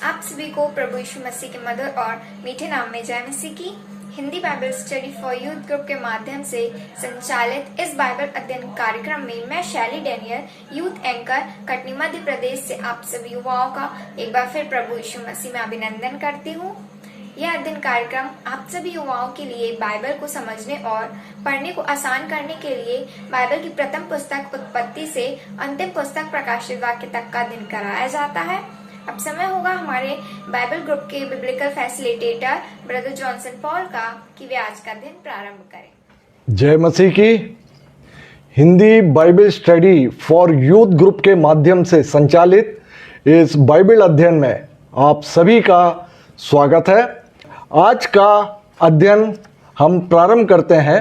आप सभी को प्रभु यीशु मसीह के मधुर और मीठे नाम में जय मसीह की। Hindi Bible study for youth group के माध्यम से संचालित इस बाइबल अध्ययन कार्यक्रम में मैं शैली Daniel youth anchor Katni Madhya Pradesh से आप सभी युवाओं का एक बार फिर प्रभु यीशु मसीह में अभिनंदन करती हूँ। यह अध्ययन कार्यक्रम आप सभी युवाओं के लिए बाइबल को समझने और पढ़ने को आसान करने के लिए बाइबल की प्रथम पुस्तक उत्पत्ति से अंतिम पुस्तक प्रकाशित वाक्य तक का दिन कराया जाता है। अब समय होगा हमारे बाइबल ग्रुप के biblical facilitator brother Johnson Paul का कि वे आज का दिन प्रारंभ करें। जय मसीह की। Hindi Bible study for youth group के माध्यम से संचालित इस बाइबल अध्ययन में आप सभी का स्वागत है। आज का अध्ययन हम प्रारंभ करते हैं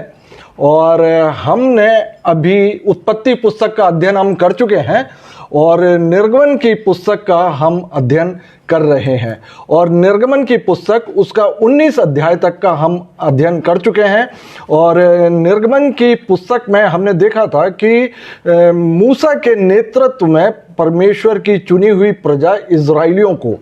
और हमने अभी उत्पत्ति पुस्तक का अध्ययन हम कर चुके हैं और निर्गमन की पुस्तक का हम अध्ययन कर रहे हैं और निर्गमन की पुस्तक उसका 19 अध्याय तक का हम अध्ययन कर चुके हैं। और निर्गमन की पुस्तक में हमने देखा था कि मूसा के नेतृत्व में परमेश्वर की चुनी हुई प्रजा इज़राइलियों को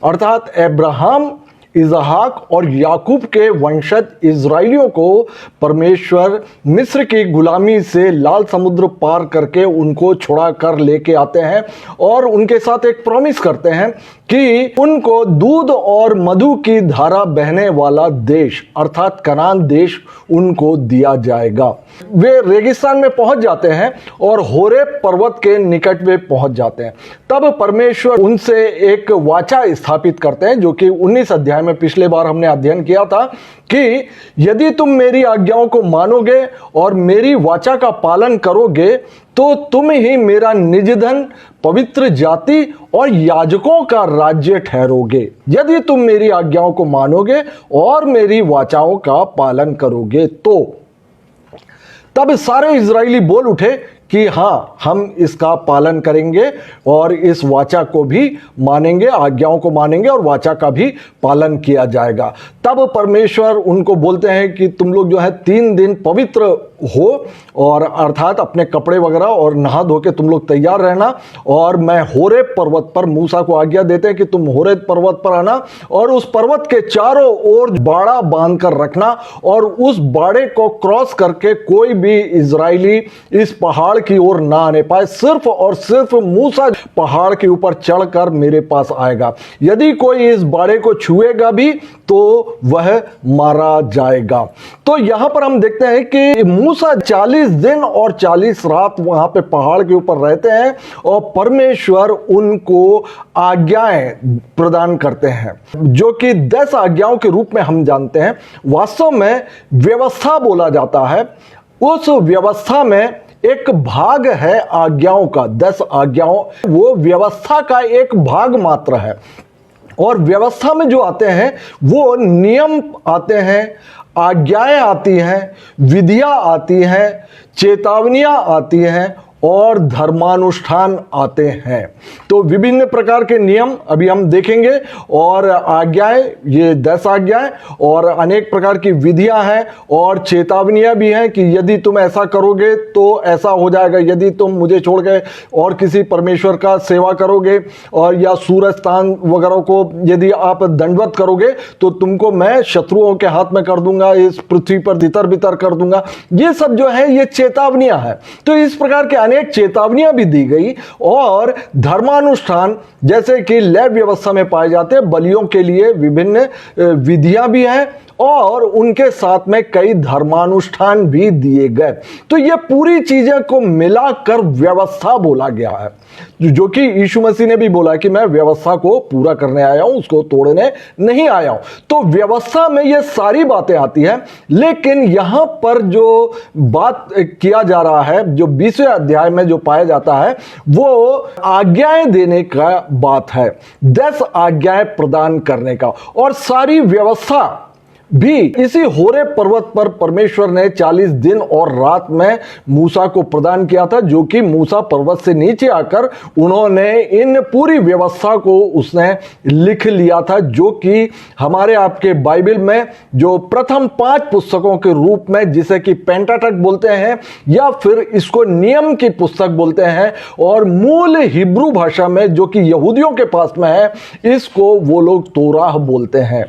अर्थात अब्राहम, इसहाक और याकूब के वंशज इज़राइलियों को परमेश्वर मिस्र की गुलामी से लाल समुद्र पार करके उनको छुड़ा कर लेके आते हैं और उनके साथ एक प्रॉमिस करते हैं कि उनको दूध और मधु की धारा बहने वाला देश अर्थात कनान देश उनको दिया जाएगा। वे रेगिस्तान में पहुंच जाते हैं और होरेब पर्वत के निकट वे पहुंच जाते हैं। तब परमेश्वर उनसे एक वाचा स्थापित करते हैं जो कि 19 अध्याय में पिछले बार हमने अध्ययन किया था कि यदि तुम मेरी आज्ञाओं को मानोगे और मेरी वाचा का पालन करोगे तो तुम ही मेरा निज धन, पवित्र जाति और याजकों का राज्य ठहरोगे। यदि तुम मेरी आज्ञाओं को मानोगे और मेरी वाचाओं का पालन करोगे तो। तब सारे इज़राइली बोल उठे कि हाँ, हम इसका पालन करेंगे और इस वाचा को भी मानेंगे, आज्ञाओं को मानेंगे और वाचा का भी पालन किया जाएगा। तब परमेश्वर उनको बोलते हैं कि तुम लोग जो है 3 दिन पवित्र हो और अर्थात अपने कपड़े वगैरह और नहा धो के तुम लोग तैयार रहना। और मैं होरेब पर्वत पर मूसा को आज्ञा देते हैं कि तुम होरेब पर्वत पर आना और उस पर्वत के चारों ओर बाड़ा बांध कर रखना और उस बाड़े को क्रॉस करके कोई भी इज़राइली इस पहाड़ की ओर ना आने पाए। सिर्फ और सिर्फ मूसा पहाड़ के ऊपर चढ़कर मेरे पास आएगा। यदि कोई इस बाड़े को छुएगा भी तो वह मारा जाएगा। तो यहां पर हम देखते हैं कि मूसा 40 दिन और 40 रात वहां पे पहाड़ के ऊपर रहते हैं और परमेश्वर उनको आज्ञाएं प्रदान करते हैं जो कि 10 आज्ञाओं के रूप में हम जानते हैं। वास्तव में व्यवस्था बोला जाता है। उस व्यवस्था में एक भाग है आज्ञाओं का, 10 आज्ञाओं, वो व्यवस्था का एक भाग मात्र है। और व्यवस्था में जो आते हैं वो नियम आते हैं, आज्ञाएं आती हैं, विधियां आती हैं, चेतावनियां आती हैं और धर्मानुष्ठान आते हैं। तो विभिन्न प्रकार के नियम अभी हम देखेंगे और आज्ञाएं, ये 10 आज्ञाएं और अनेक प्रकार की विधियां हैं और चेतावनियां भी हैं कि यदि तुम ऐसा करोगे तो ऐसा हो जाएगा। यदि तुम मुझे छोड़ के और किसी परमेश्वर का सेवा करोगे और या सूरज स्थान वगैरह को यदि आप दंडवत करोगे तो तुमको मैं शत्रुओं के हाथ में कर दूंगा, इस पृथ्वी पर तितर बितर कर दूंगा। ये सब जो है ये चेतावनियां हैं। तो इस प्रकार के अनेक चेतावनियां भी दी गई और धर्मानुष्ठान जैसे कि लेव व्यवस्था में पाए जाते हैं, बलियों के लिए विभिन्न विधियां भी हैं और उनके साथ में कई धर्मानुष्ठान भी दिए गए। तो ये पूरी चीजें को मिलाकर व्यवस्था बोला गया है जो कि यीशु मसीह ने भी बोला कि मैं व्यवस्था को पूरा करने आया हूं, उसको तोड़ने नहीं आया हूं। तो व्यवस्था में ये सारी बातें आती हैं। लेकिन यहां पर जो बात किया जा रहा है, जो 20वें अध्याय में जो पाया जाता है, वो आज्ञाएं देने का बात है, 10 आज्ञाएं प्रदान करने का। और सारी व्यवस्था भी इसी होरे पर्वत पर परमेश्वर ने 40 दिन और रात में मूसा को प्रदान किया था, जो कि मूसा पर्वत से नीचे आकर उन्होंने इन पूरी व्यवस्था को उसने लिख लिया था, जो कि हमारे आपके बाइबल में जो प्रथम 5 पुस्तकों के रूप में, जिसे कि पेंटाटक बोलते हैं या फिर इसको नियम की पुस्तक बोलते हैं, और मूल हिब्रू भाषा में जो कि यहूदियों के पास में है, इसको वो लोग तोराह बोलते हैं।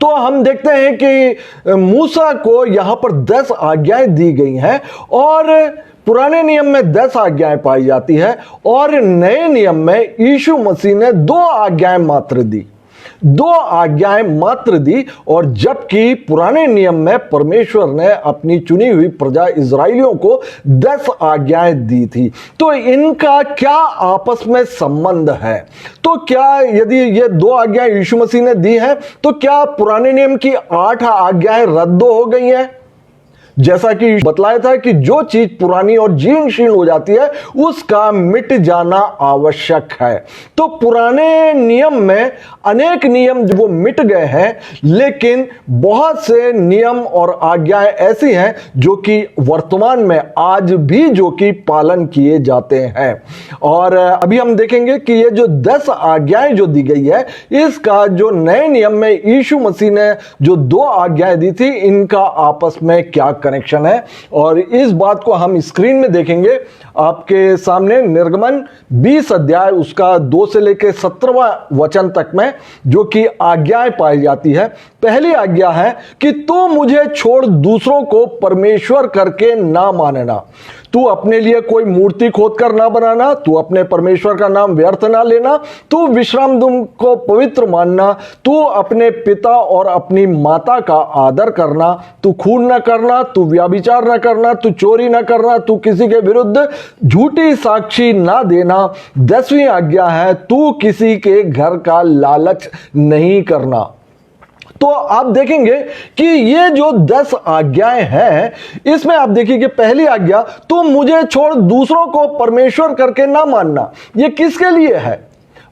तो हम देखते हैं कि मूसा को यहां पर 10 आज्ञाएं दी गई हैं, और पुराने नियम में 10 आज्ञाएं पाई जाती है, और नए नियम में यीशु मसीह ने 2 आज्ञाएं मात्र दी, 2 आज्ञाएं मात्र दी। और जबकि पुराने नियम में परमेश्वर ने अपनी चुनी हुई प्रजा इजराइलियों को 10 आज्ञाएं दी थी। तो इनका क्या आपस में संबंध है? तो क्या यदि ये 2 आज्ञाएं यीशु मसीह ने दी हैं, तो क्या पुराने नियम की 8 आज्ञाएं रद्द हो गई हैं? जैसा कि बतलाया था कि जो चीज पुरानी और जीर्णशीर्ण हो जाती है, उसका मिट जाना आवश्यक है। तो पुराने नियम में अनेक नियम वो मिट गए हैं, लेकिन बहुत से नियम और आज्ञाएं ऐसी हैं जो कि वर्तमान में आज भी जो कि पालन किए जाते हैं। और अभी हम देखेंगे कि ये जो 10 आज्ञाएं जो दी गई है, इसका जो नए नियम में यीशु मसीह ने जो 2 आज्ञाएं दी थी, इनका आपस में क्या कनेक्शन है। और इस बात को हम स्क्रीन में देखेंगे आपके सामने। निर्गमन 20 अध्याय उसका 2 से लेकर 17वां वचन तक में जो कि आज्ञाएं पाई जाती है। पहली आज्ञा है कि तू मुझे छोड़ दूसरों को परमेश्वर करके ना मानना। तू अपने लिए कोई मूर्ति खोद कर ना बनाना, तू अपने परमेश्वर का नाम व्यर्थ ना लेना, तू विश्राम दिन को पवित्र मानना, तू अपने पिता और अपनी माता का आदर करना, तू खून ना करना, तू व्यभिचार ना करना, तू चोरी ना करना, तू किसी के विरुद्ध झूठी साक्षी ना देना। 10वीं आज्ञा है तू किसी के घर का लालच नहीं करना। तो आप देखेंगे कि ये जो 10 आज्ञाएं हैं, इसमें आप देखिए कि पहली आज्ञा, तुम मुझे छोड़ दूसरों को परमेश्वर करके ना मानना। ये किसके लिए है?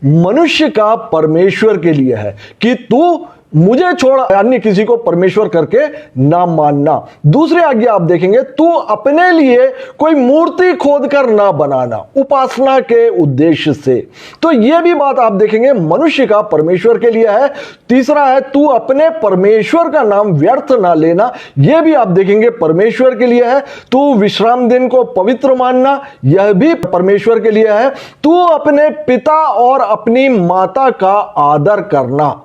मनुष्य का परमेश्वर के लिए है कि तू मुझे छोड़ अन्य किसी को परमेश्वर करके ना मानना। दूसरी आज्ञा आप देखेंगे, तू अपने लिए कोई मूर्ति खोद कर ना बनाना, उपासना के उद्देश्य से। तो यह भी बात आप देखेंगे मनुष्य का परमेश्वर के लिए है। तीसरा है, तू अपने परमेश्वर का नाम व्यर्थ ना लेना। यह भी आप देखेंगे परमेश्वर के लिए है। तू विश्राम दिन को पवित्र मानना, यह भी परमेश्वर के लिए है। तू अपने पिता और अपनी माता का आदर करना,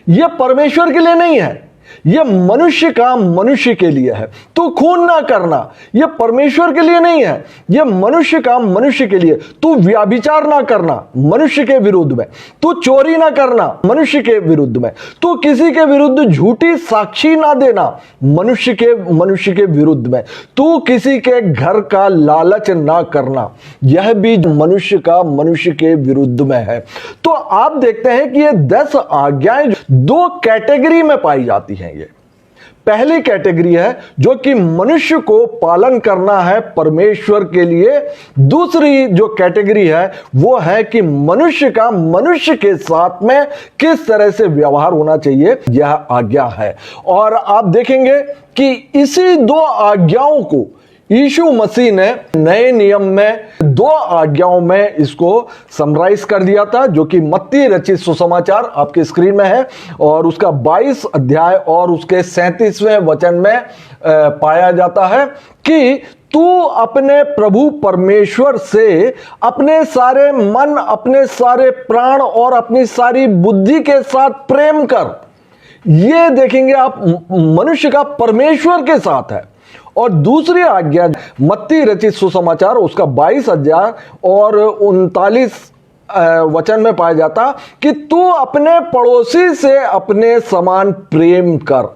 यह परमेश्वर के लिए नहीं है, यह मनुष्य का मनुष्य के लिए है। तू खून ना करना, यह परमेश्वर के लिए नहीं है, यह मनुष्य का मनुष्य के लिए। तू व्यभिचार ना करना, मनुष्य के विरुद्ध में। तू चोरी ना करना, मनुष्य के विरुद्ध में। तू किसी के विरुद्ध झूठी साक्षी ना देना, मनुष्य के विरुद्ध में। तू किसी के घर का लालच ना करना, यह भी मनुष्य का मनुष्य के विरुद्ध में है। तो आप देखते हैं कि ये 10 आज्ञाएं 2 कैटेगरी में पाई जाती हैं। ये पहली कैटेगरी है जो कि मनुष्य को पालन करना है परमेश्वर के लिए। दूसरी जो कैटेगरी है वो है कि मनुष्य का मनुष्य के साथ में किस तरह से व्यवहार होना चाहिए, यह आज्ञा है। और आप देखेंगे कि इसी 2 आज्ञाओं को यीशु मसीह ने नए नियम में 2 आज्ञाओं में इसको समराइज कर दिया था, जो कि मत्ती रचित सुसमाचार आपके स्क्रीन में है, और उसका 22 अध्याय और उसके 37वें वचन में पाया जाता है कि तू अपने प्रभु परमेश्वर से अपने सारे मन, अपने सारे प्राण और अपनी सारी बुद्धि के साथ प्रेम कर। ये देखेंगे आप मनुष्य का परमेश्वर के साथ है। और दूसरी आज्ञा मत्ती रचित सुसमाचार उसका 22 अध्याय और 39 वचन में पाया जाता कि तू अपने पड़ोसी से अपने समान प्रेम कर।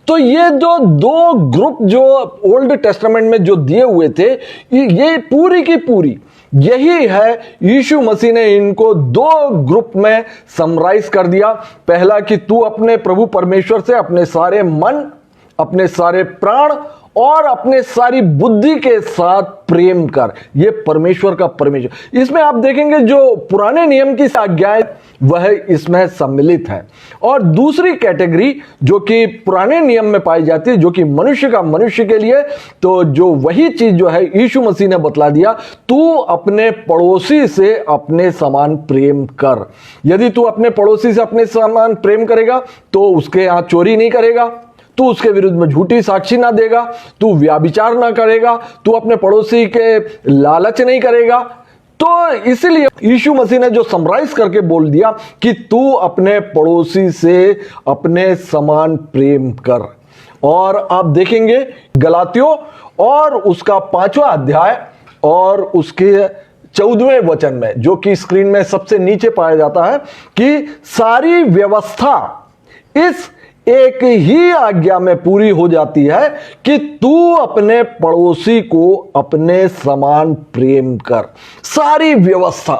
तो ये जो 2 ग्रुप जो ओल्ड टेस्टामेंट में जो दिए हुए थे, ये पूरी की पूरी यही है। यीशु मसीह ने इनको 2 ग्रुप में समराइज कर दिया। पहला कि तू अपने प्रभु परमेश्वर से अपने सारे मन, अपने सारे प्राण और अपने सारी बुद्धि के साथ प्रेम कर। ये परमेश्वर का परमेश्वर। इसमें आप देखेंगे जो पुराने नियम की आज्ञाएं वह इसमें सम्मिलित है। और दूसरी कैटेगरी जो कि पुराने नियम में पाई जाती है, जो कि मनुष्य का मनुष्य के लिए, तो जो वही चीज जो है यीशु मसीह ने बतला दिया, तू अपने पड़ोसी से अपने समान प्रेम कर। यदि तू अपने पड़ोसी से अपने समान प्रेम करेगा तो उसके यहां चोरी नहीं करेगा, तू उसके विरुद्ध में झूठी साक्षी ना देगा, तू व्याभिचार ना करेगा, तू अपने पड़ोसी के लालच नहीं करेगा। तो इसलिए यीशु मसीह ने जो समराइज करके बोल दिया कि तू अपने पड़ोसी से अपने समान प्रेम कर। और आप देखेंगे गलातियों और उसका 5वां अध्याय और उसके 14वें वचन में, जो कि स्क्रीन में सबसे नीचे पाया जाता है, कि सारी व्यवस्था इस एक ही आज्ञा में पूरी हो जाती है कि तू अपने पड़ोसी को अपने समान प्रेम कर। सारी व्यवस्था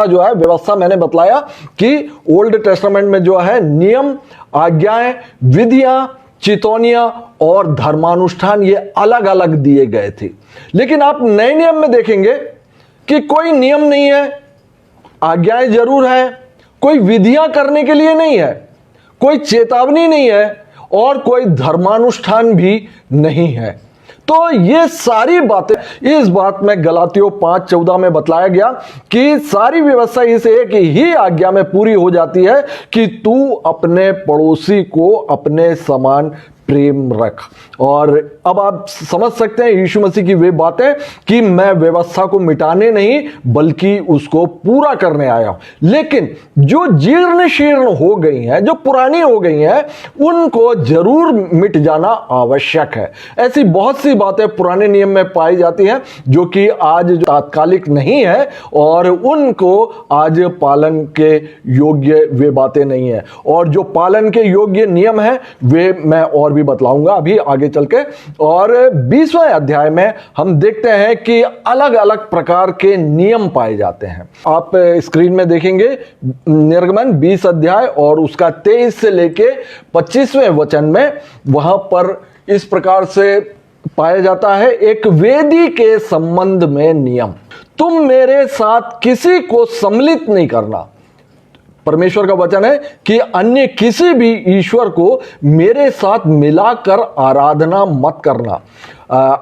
जो है, व्यवस्था मैंने बतलाया कि ओल्ड टेस्टामेंट में जो है नियम, आज्ञाएं, विधियां, चितौनियां और धर्मानुष्ठान ये अलग अलग दिए गए थे। लेकिन आप नए नियम में देखेंगे कि कोई नियम नहीं है, आज्ञाएं जरूर है, कोई विधियां करने के लिए नहीं है, कोई चेतावनी नहीं है और कोई धर्मानुष्ठान भी नहीं है। तो ये सारी बातें, इस बात में गलातियों 5:14 में बतलाया गया कि सारी व्यवस्था इस एक ही आज्ञा में पूरी हो जाती है कि तू अपने पड़ोसी को अपने समान प्रेम रख। और अब आप समझ सकते हैं यीशु मसीह की वे बातें कि मैं व्यवस्था को मिटाने नहीं बल्कि उसको पूरा करने आया हूं। लेकिन जो जीर्ण शीर्ण हो गई हैं, जो पुरानी हो गई हैं, उनको जरूर मिट जाना आवश्यक है। ऐसी बहुत सी बातें पुराने नियम में पाई जाती हैं जो कि आज तात्कालिक नहीं है और उनको आज पालन के योग्य वे बातें नहीं है। और जो पालन के योग्य नियम है वे मैं और भी बतलाऊंगा अभी आगे चल के। और 20वें अध्याय में हम देखते हैं कि अलग अलग प्रकार के नियम पाए जाते हैं। आप स्क्रीन में देखेंगे निर्गमन 20 अध्याय और उसका 23 से लेके 25वें वचन में, वहां पर इस प्रकार से पाया जाता है एक वेदी के संबंध में नियम। तुम मेरे साथ किसी को सम्मिलित नहीं करना। परमेश्वर का वचन है कि अन्य किसी भी ईश्वर को मेरे साथ मिलाकर आराधना मत करना।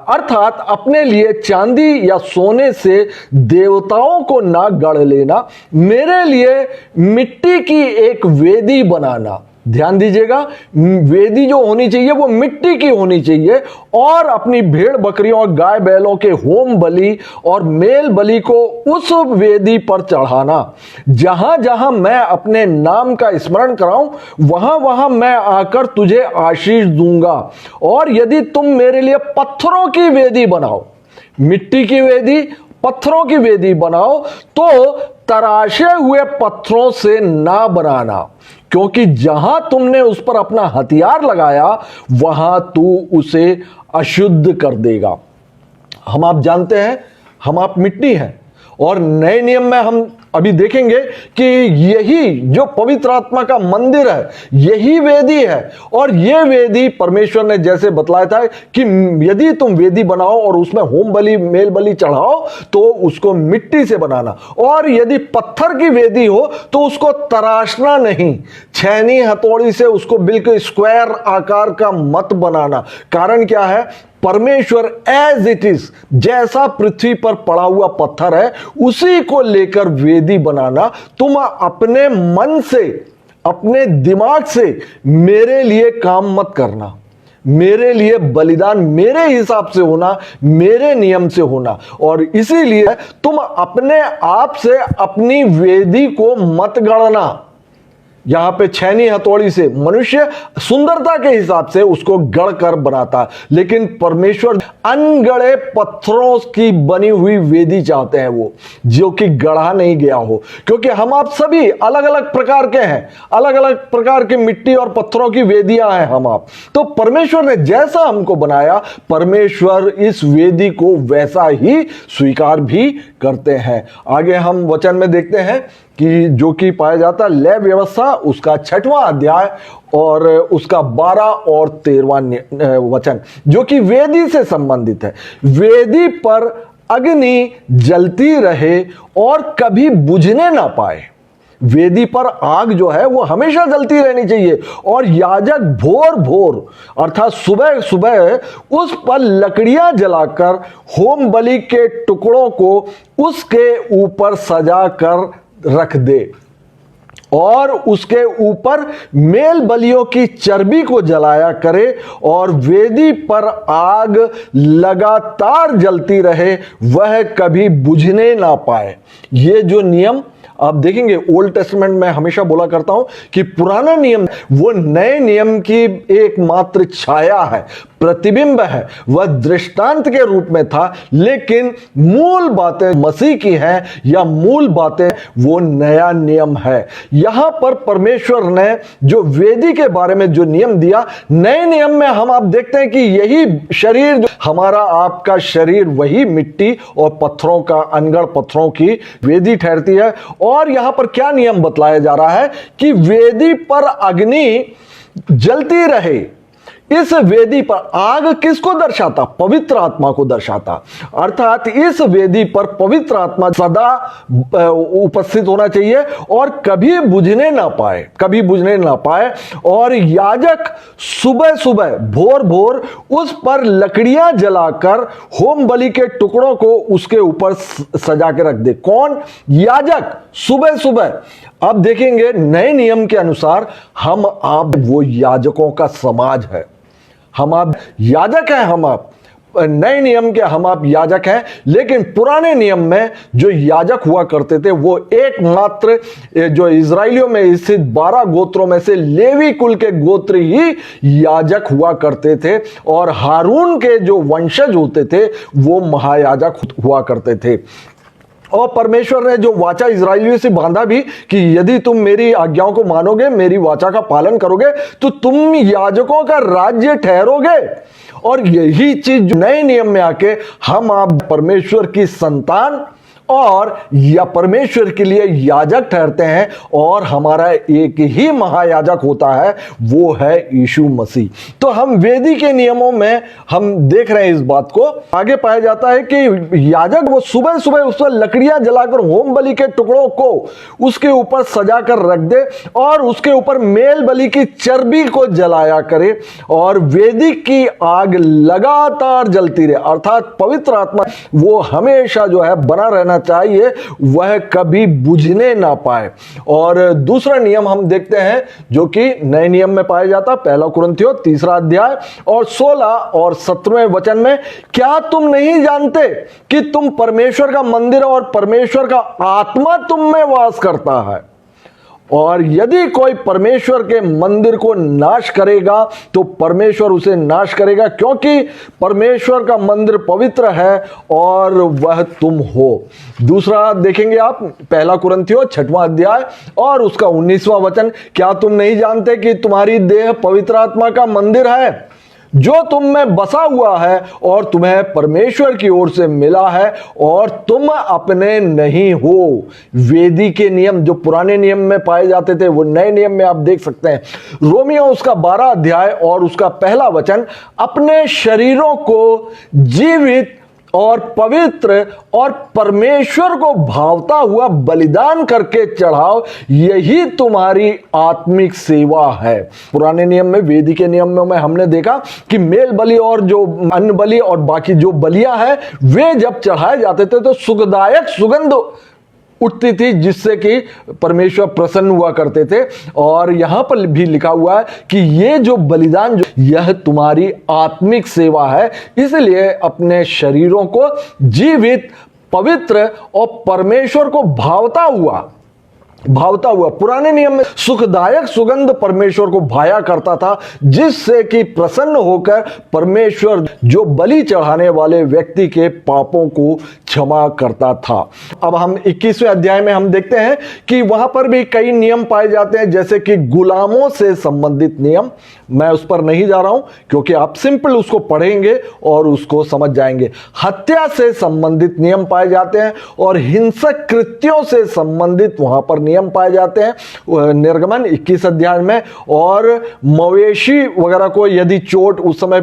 अर्थात अपने लिए चांदी या सोने से देवताओं को ना गढ़ लेना, मेरे लिए मिट्टी की एक वेदी बनाना। ध्यान दीजिएगा, वेदी जो होनी चाहिए वो मिट्टी की होनी चाहिए और अपनी भेड़ बकरियों और गाय बैलों के होम बलि और मेल बलि को उस वेदी पर चढ़ाना। जहां जहां मैं अपने नाम का स्मरण कराऊं वहां वहां मैं आकर तुझे आशीष दूंगा। और यदि तुम मेरे लिए पत्थरों की वेदी बनाओ, मिट्टी की वेदी, पत्थरों की वेदी बनाओ, तो तराशे हुए पत्थरों से ना बनाना, क्योंकि जहां तुमने उस पर अपना हथियार लगाया वहां तू उसे अशुद्ध कर देगा। हम आप जानते हैं हम आप मिट्टी हैं और नए नियम में हम अभी देखेंगे कि यही जो पवित्र आत्मा का मंदिर है यही वेदी है। और यह वेदी परमेश्वर ने जैसे बतलाया था कि यदि तुम वेदी बनाओ और उसमें होम बलि मेल बलि चढ़ाओ तो उसको मिट्टी से बनाना, और यदि पत्थर की वेदी हो तो उसको तराशना नहीं, छैनी हथौड़ी से उसको बिल्कुल स्क्वायर आकार का मत बनाना। कारण क्या है? परमेश्वर एज इट इज, जैसा पृथ्वी पर पड़ा हुआ पत्थर है उसी को लेकर वेदी बनाना। तुम अपने मन से, अपने दिमाग से मेरे लिए काम मत करना, मेरे लिए बलिदान मेरे हिसाब से होना, मेरे नियम से होना। और इसीलिए तुम अपने आप से अपनी वेदी को मत गढ़ना। यहां पे छैनी हथौड़ी से मनुष्य सुंदरता के हिसाब से उसको गढ़ कर बनाता, लेकिन परमेश्वर अनगढ़े पत्थरों की बनी हुई वेदी चाहते हैं, वो जो कि गढ़ा नहीं गया हो। क्योंकि हम आप सभी अलग अलग प्रकार के हैं, अलग अलग प्रकार की मिट्टी और पत्थरों की वेदियां हैं हम आप। तो परमेश्वर ने जैसा हमको बनाया, परमेश्वर इस वेदी को वैसा ही स्वीकार भी करते हैं। आगे हम वचन में देखते हैं कि जो कि पाया जाता है लय व्यवस्था, उसका 6वां अध्याय और उसका 12 और 13वां वचन, जो कि वेदी से संबंधित है। वेदी पर अग्नि जलती रहे और कभी बुझने ना पाए। वेदी पर आग जो है वो हमेशा जलती रहनी चाहिए, और याजक भोर भोर अर्थात सुबह सुबह उस पर लकड़ियां जलाकर होम बलि के टुकड़ों को उसके ऊपर सजा कर रख दे, और उसके ऊपर मेल बलियों की चर्बी को जलाया करे, और वेदी पर आग लगातार जलती रहे, वह कभी बुझने ना पाए। ये जो नियम आप देखेंगे ओल्ड टेस्टामेंट में हमेशा बोला करता हूं कि पुराना नियम वो नए नियम की एकमात्र छाया है, प्रतिबिंब है, वह दृष्टांत के रूप में था, लेकिन मूल बातें मसीह की हैं, या मूल बातें वो नया नियम है। यहां पर परमेश्वर ने जो वेदी के बारे में जो नियम दिया, नए नियम में हम आप देखते हैं कि यही शरीर जो हमारा आपका शरीर वही मिट्टी और पत्थरों का, अनगढ़ पत्थरों की वेदी ठहरती है। और यहां पर क्या नियम बतलाया जा रहा है कि वेदी पर अग्नि जलती रहे। इस वेदी पर आग किसको दर्शाता? पवित्र आत्मा को दर्शाता। अर्थात इस वेदी पर पवित्र आत्मा सदा उपस्थित होना चाहिए और कभी बुझने ना पाए, कभी बुझने ना पाए। और याजक सुबह सुबह भोर भोर उस पर लकड़ियां जलाकर होम बलि के टुकड़ों को उसके ऊपर सजा के रख दे। कौन? याजक सुबह सुबह। अब देखेंगे नए नियम के अनुसार हम आप वो याजकों का समाज है, हम आप याजक हैं, हम आप नए नियम के हम आप याजक हैं। लेकिन पुराने नियम में जो याजक हुआ करते थे वो एकमात्र जो इजराइलियों में स्थित 12 गोत्रों में से लेवी कुल के गोत्र ही याजक हुआ करते थे, और हारून के जो वंशज होते थे वो महायाजक हुआ करते थे। और परमेश्वर ने जो वाचा इजराइलियों से बांधा भी कि यदि तुम मेरी आज्ञाओं को मानोगे, मेरी वाचा का पालन करोगे, तो तुम याजकों का राज्य ठहरोगे। और यही चीज नए नियम में आके हम आप परमेश्वर की संतान और या परमेश्वर के लिए याजक ठहरते हैं, और हमारा एक ही महायाजक होता है, वो है यीशु मसीह। तो हम वेदी के नियमों में हम देख रहे हैं इस बात को। आगे पाया जाता है कि याजक वो सुबह सुबह उस पर लकड़ियां जलाकर होम बलि के टुकड़ों को उसके ऊपर सजा कर रख दे, और उसके ऊपर मेल बलि की चर्बी को जलाया करे, और वेदी की आग लगातार जलती रहे। अर्थात पवित्र आत्मा वो हमेशा जो है बना रहना चाहिए, वह कभी बुझने ना पाए। और दूसरा नियम हम देखते हैं जो कि नए नियम में पाया जाता, पहला कुरिन्थियों 3 अध्याय और 16 और 17वें वचन में, क्या तुम नहीं जानते कि तुम परमेश्वर का मंदिर और परमेश्वर का आत्मा तुम में वास करता है? और यदि कोई परमेश्वर के मंदिर को नाश करेगा तो परमेश्वर उसे नाश करेगा, क्योंकि परमेश्वर का मंदिर पवित्र है और वह तुम हो। दूसरा देखेंगे आप पहला कुरिन्थियों 6वां अध्याय और उसका 19वां वचन, क्या तुम नहीं जानते कि तुम्हारी देह पवित्र आत्मा का मंदिर है जो तुम में बसा हुआ है और तुम्हें परमेश्वर की ओर से मिला है, और तुम अपने नहीं हो। वेदी के नियम जो पुराने नियम में पाए जाते थे वो नए नियम में आप देख सकते हैं। रोमियो उसका 12 अध्याय और उसका पहला वचन, अपने शरीरों को जीवित और पवित्र और परमेश्वर को भावता हुआ बलिदान करके चढ़ाओ, यही तुम्हारी आत्मिक सेवा है। पुराने नियम में, वेदी के नियम में हमने देखा कि मेल बलि और जो अन्न बलि और बाकी जो बलियां हैं वे जब चढ़ाए जाते थे तो सुखदायक सुगंध उठती थी, जिससे कि परमेश्वर प्रसन्न हुआ करते थे। और यहां पर भी लिखा हुआ है कि ये जो बलिदान जो यह तुम्हारी आत्मिक सेवा है, इसलिए अपने शरीरों को जीवित, पवित्र और परमेश्वर को भावता हुआ भावता हुआ। पुराने नियम में सुखदायक सुगंध परमेश्वर को भाया करता था, जिससे कि प्रसन्न होकर परमेश्वर जो बलि चढ़ाने वाले व्यक्ति के पापों को क्षमा करता था। अब हम 21वें अध्याय में हम देखते हैं कि वहां पर भी कई नियम पाए जाते हैं, जैसे कि गुलामों से संबंधित नियम। मैं उस पर नहीं जा रहा हूं क्योंकि आप सिंपल उसको पढ़ेंगे और उसको समझ जाएंगे। हत्या से संबंधित नियम पाए जाते हैं और हिंसक कृत्यों से संबंधित वहां पर नियम पाए जाते हैं निर्गमन 21 अध्याय में। और मवेशी वगैरह को यदि चोट, उस समय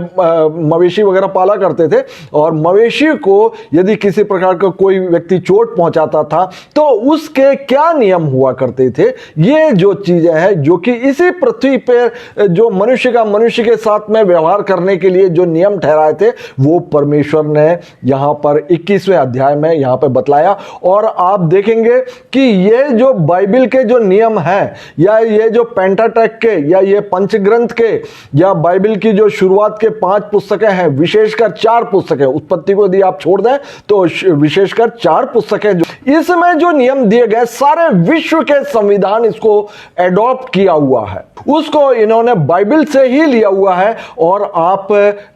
मवेशी वगैरह पाला करते थे, और मवेशी को यदि किसी प्रकार का कोई व्यक्ति चोट पहुंचाता था तो उसके क्या नियम हुआ करते थे। ये जो चीजें हैं जो कि इसी पृथ्वी पर जो मनुष्य के साथ में व्यवहार करने के लिए जो नियम ठहराए थे, वो परमेश्वर ने यहां पर 21वें अध्याय में यहां पर बतलाया। और आप देखेंगे कि ये जो बाइबल के जो नियम हैं, या ये जो पेंटाटक के, या ये पंचग्रंथ के, या बाइबल की जो शुरुआत के 5 पुस्तकें हैं, विशेषकर 4 पुस्तकें, उत्पत्ति को यदि आप छोड़ दें तो विशेषकर 4 पुस्तकें, जो इसमें जो नियम दिए गए, सारे विश्व के संविधान इसको एडॉप्ट किया हुआ है, उसको इन्होंने बाइबल से ही लिया हुआ है। और आप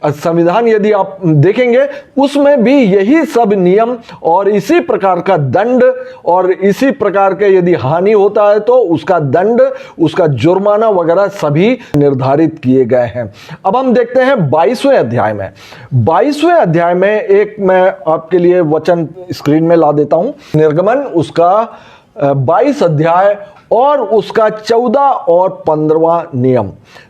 संविधान यदि आप देखेंगे उसमें भी यही सब नियम और इसी प्रकार का दंड, और इसी प्रकार के यदि हानि होता है तो उसका दंड, उसका जुर्माना वगैरह सभी निर्धारित किए गए हैं। अब हम देखते हैं 22वें अध्याय में। 22वें अध्याय में एक मैं आपके लिए वचन स्क्रीन में ला देता हूं। निर्गमन उसका 22 अध्याय और उसका 14 और 15वां नियम।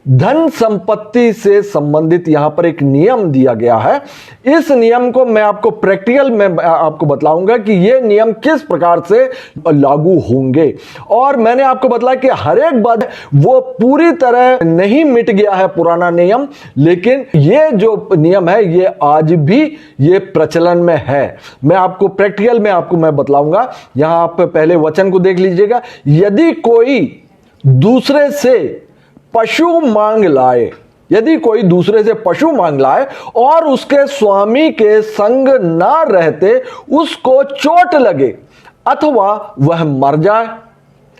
धन संपत्ति से संबंधित यहां पर एक नियम दिया गया है। इस नियम को मैं आपको प्रैक्टिकल में आपको बतलाऊंगा कि ये नियम किस प्रकार से लागू होंगे। और मैंने आपको बतलाया कि हर एक बात वो पूरी तरह नहीं मिट गया है पुराना नियम, लेकिन ये जो नियम है ये आज भी ये प्रचलन में है। मैं आपको प्रैक्टिकल में आपको मैं बतलाऊंगा। यहां आप पहले वचन को देख लीजिएगा। यदि कोई दूसरे से पशु मांग लाए, यदि कोई दूसरे से पशु मांग लाए और उसके स्वामी के संग ना रहते उसको चोट लगे अथवा वह मर जाए,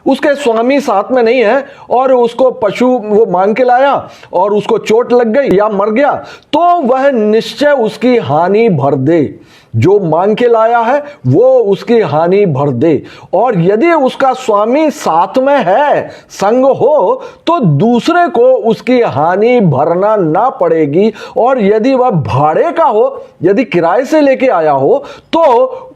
उसके स्वामी साथ में नहीं है और उसको पशु वो मांग के लाया और उसको चोट लग गई या मर गया, तो वह निश्चय उसकी हानि भर दे। जो मांग के लाया है वो उसकी हानि भर दे। और यदि उसका स्वामी साथ में है, संग हो, तो दूसरे को उसकी हानि भरना ना पड़ेगी। और यदि वह भाड़े का हो, यदि किराए से लेके आया हो, तो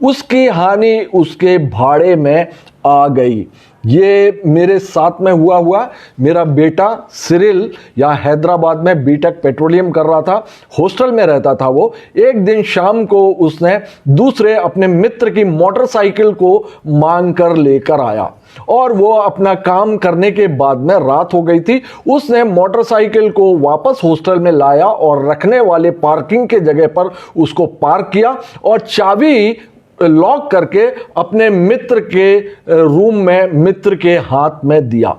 उसकी हानि उसके भाड़े में आ गई। ये मेरे साथ में हुआ। मेरा बेटा सिरिल यहाँ हैदराबाद में बीटेक पेट्रोलियम कर रहा था, हॉस्टल में रहता था वो। एक दिन शाम को उसने दूसरे अपने मित्र की मोटरसाइकिल को मांग कर लेकर आया और वो अपना काम करने के बाद में रात हो गई थी। उसने मोटरसाइकिल को वापस हॉस्टल में लाया और रखने वाले पार्किंग के जगह पर उसको पार्क किया और चाबी लॉक करके अपने मित्र के रूम में मित्र के हाथ में दिया।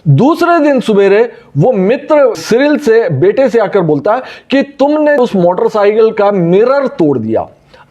दूसरे दिन सवेरे वो मित्र सिरिल से, बेटे से आकर बोलता है कि तुमने उस मोटरसाइकिल का मिरर तोड़ दिया,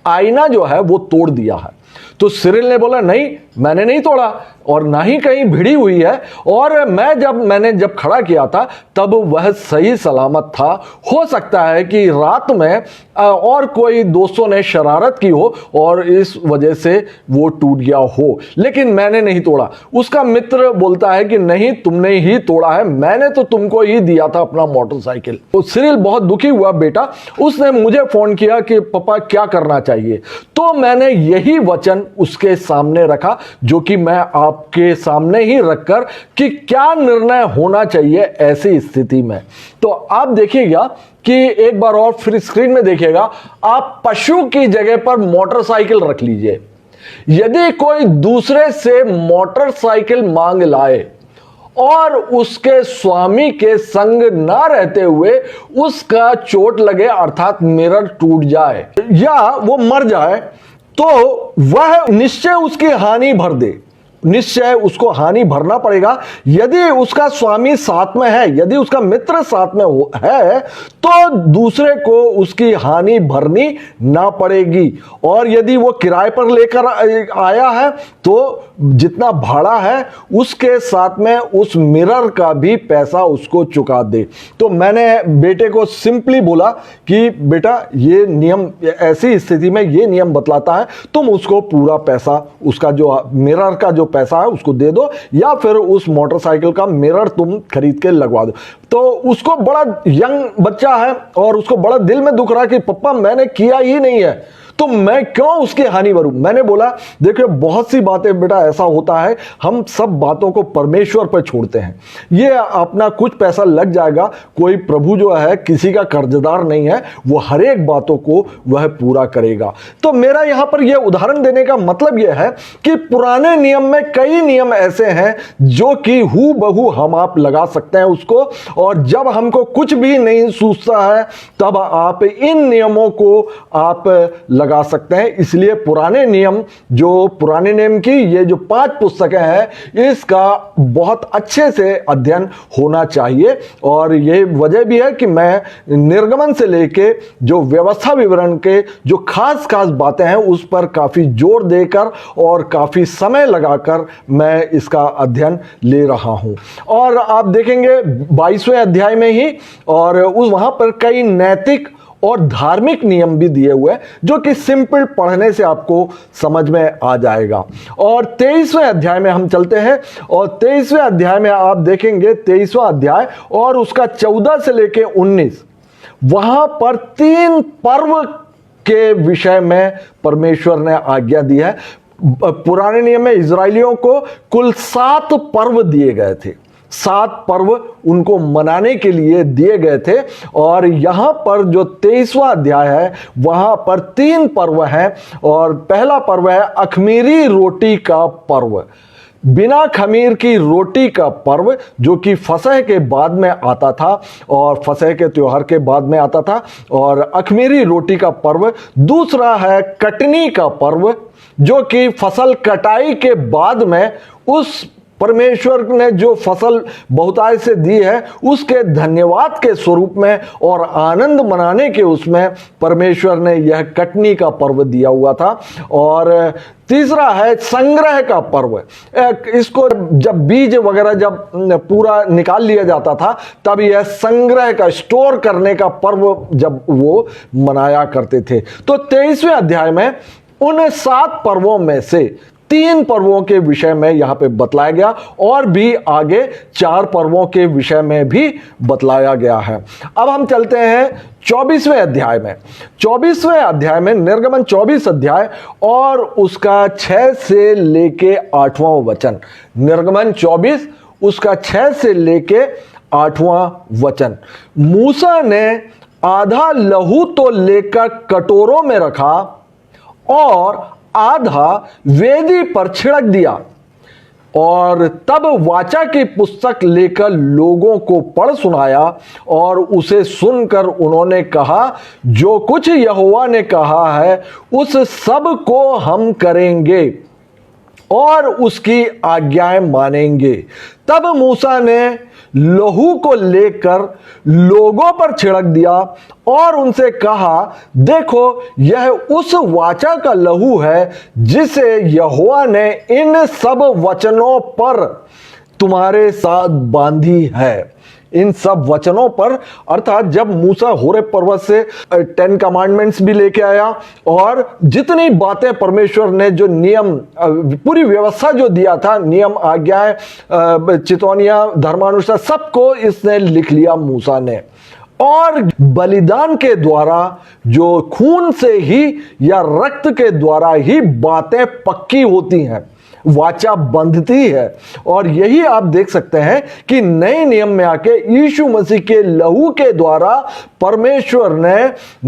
आईना जो है वो तोड़ दिया है। तो सिरिल ने बोला नहीं, मैंने नहीं तोड़ा और ना ही कहीं भिड़ी हुई है, और मैंने जब खड़ा किया था तब वह सही सलामत था। हो सकता है कि रात में और कोई दोस्तों ने शरारत की हो और इस वजह से वो टूट गया हो, लेकिन मैंने नहीं तोड़ा। उसका मित्र बोलता है कि नहीं, तुमने ही तोड़ा है, मैंने तो तुमको ही दिया था अपना मोटरसाइकिल। तो सिरिल बहुत दुखी हुआ बेटा। उसने मुझे फोन किया कि पापा क्या करना चाहिए। तो मैंने यही वचन उसके सामने रखा जो कि मैं आपके सामने ही रखकर कि क्या निर्णय होना चाहिए ऐसी स्थिति में। तो आप देखिएगा कि एक बार और फिर स्क्रीन में देखिएगा, आप पशु की जगह पर मोटरसाइकिल रख लीजिए। यदि कोई दूसरे से मोटरसाइकिल मांग लाए और उसके स्वामी के संग ना रहते हुए उसका चोट लगे, अर्थात मिरर टूट जाए या वो मर जाए, तो वह निश्चय उसकी हानि भर दे। निश्चय उसको हानि भरना पड़ेगा। यदि उसका स्वामी साथ में है, यदि उसका मित्र साथ में है, तो दूसरे को उसकी हानि भरनी ना पड़ेगी। और यदि वो किराए पर लेकर आया है तो जितना भाड़ा है उसके साथ में उस मिरर का भी पैसा उसको चुका दे। तो मैंने बेटे को सिंपली बोला कि बेटा ये नियम, ऐसी स्थिति में ये नियम बतलाता है, तुम उसको पूरा पैसा, उसका जो मिरर का जो पैसा है उसको दे दो, या फिर उस मोटरसाइकिल का मिरर तुम खरीद के लगवा दो। तो उसको बड़ा यंग बच्चा है और उसको बड़ा दिल में दुख रहा है कि पप्पा मैंने किया ही नहीं है, तो मैं क्यों उसकी हानि भरूं। मैंने बोला देखिए बहुत सी बातें बेटा ऐसा होता है, हम सब बातों को परमेश्वर पर छोड़ते हैं। ये अपना कुछ पैसा लग जाएगा, कोई प्रभु जो है किसी का कर्जदार नहीं है, वो हर एक बातों को वह पूरा करेगा। तो मेरा यहां पर यह उदाहरण देने का मतलब यह है कि पुराने नियम में कई नियम ऐसे हैं जो कि हू बहू हम आप लगा सकते हैं उसको, और जब हमको कुछ भी नहीं सूझता है तब आप इन नियमों को आप लगा सकते हैं। इसलिए पुराने नियम, जो पुराने नियम की ये जो 5 पुस्तकें हैं, इसका बहुत अच्छे से अध्ययन होना चाहिए। और ये वजह भी है कि मैं निर्गमन से लेके जो व्यवस्था विवरण के जो खास खास बातें हैं उस पर काफी जोर देकर और काफी समय लगाकर मैं इसका अध्ययन ले रहा हूं। और आप देखेंगे 22वें अध्याय में ही, और उस वहां पर कई नैतिक और धार्मिक नियम भी दिए हुए हैं जो कि सिंपल पढ़ने से आपको समझ में आ जाएगा। और 23वें अध्याय में हम चलते हैं, और 23वें अध्याय में आप देखेंगे, 23वां अध्याय और उसका 14 से लेके 19, वहां पर 3 पर्व के विषय में परमेश्वर ने आज्ञा दी है। पुराने नियम में इजरायलियों को कुल 7 पर्व दिए गए थे, 7 पर्व उनको मनाने के लिए दिए गए थे। और यहां पर जो 23वां अध्याय है वहां पर 3 पर्व हैं। और पहला पर्व है अखमीरी रोटी का पर्व, बिना खमीर की रोटी का पर्व, जो कि फसह के बाद में आता था और फसह के त्योहार के बाद में आता था, और अखमीरी रोटी का पर्व। दूसरा है कटनी का पर्व, जो कि फसल कटाई के बाद में उस परमेश्वर ने जो फसल बहुताय से दी है उसके धन्यवाद के स्वरूप में और आनंद मनाने के उसमें परमेश्वर ने यह कटनी का पर्व दिया हुआ था। और तीसरा है संग्रह का पर्व। इसको जब बीज वगैरह जब पूरा निकाल लिया जाता था तब यह संग्रह का, स्टोर करने का पर्व जब वो मनाया करते थे। तो 23वें अध्याय में उन 7 पर्वों में से 3 पर्वों के विषय में यहां पे बतलाया गया, और भी आगे 4 पर्वों के विषय में भी बतलाया गया है। अब हम चलते हैं 24वें अध्याय में। 24वें अध्याय में निर्गमन 24 अध्याय और उसका 6 से लेके 8वां वचन। निर्गमन 24 उसका 6 से लेके 8वां वचन। मूसा ने आधा लहू तो लेकर कटोरों में रखा और आधा वेदी पर छिड़क दिया, और तब वाचा की पुस्तक लेकर लोगों को पढ़ सुनाया। और उसे सुनकर उन्होंने कहा, जो कुछ यहोवा ने कहा है उस सब को हम करेंगे और उसकी आज्ञाएं मानेंगे। तब मूसा ने लहू को लेकर लोगों पर छिड़क दिया और उनसे कहा, देखो यह उस वाचा का लहू है जिसे यहोवा ने इन सब वचनों पर तुम्हारे साथ बांधी है। इन सब वचनों पर, अर्थात जब मूसा होरेब पर्वत से 10 कमांडमेंट्स भी लेके आया और जितनी बातें परमेश्वर ने, जो नियम, पूरी व्यवस्था जो दिया था, नियम, आज्ञाएं, चितौनियां, धर्मानुसार, सबको इसने लिख लिया मूसा ने। और बलिदान के द्वारा, जो खून से ही या रक्त के द्वारा ही बातें पक्की होती हैं, वाचा बंधती है। और यही आप देख सकते हैं कि नए नियम में आके यीशु मसीह के लहू के द्वारा परमेश्वर ने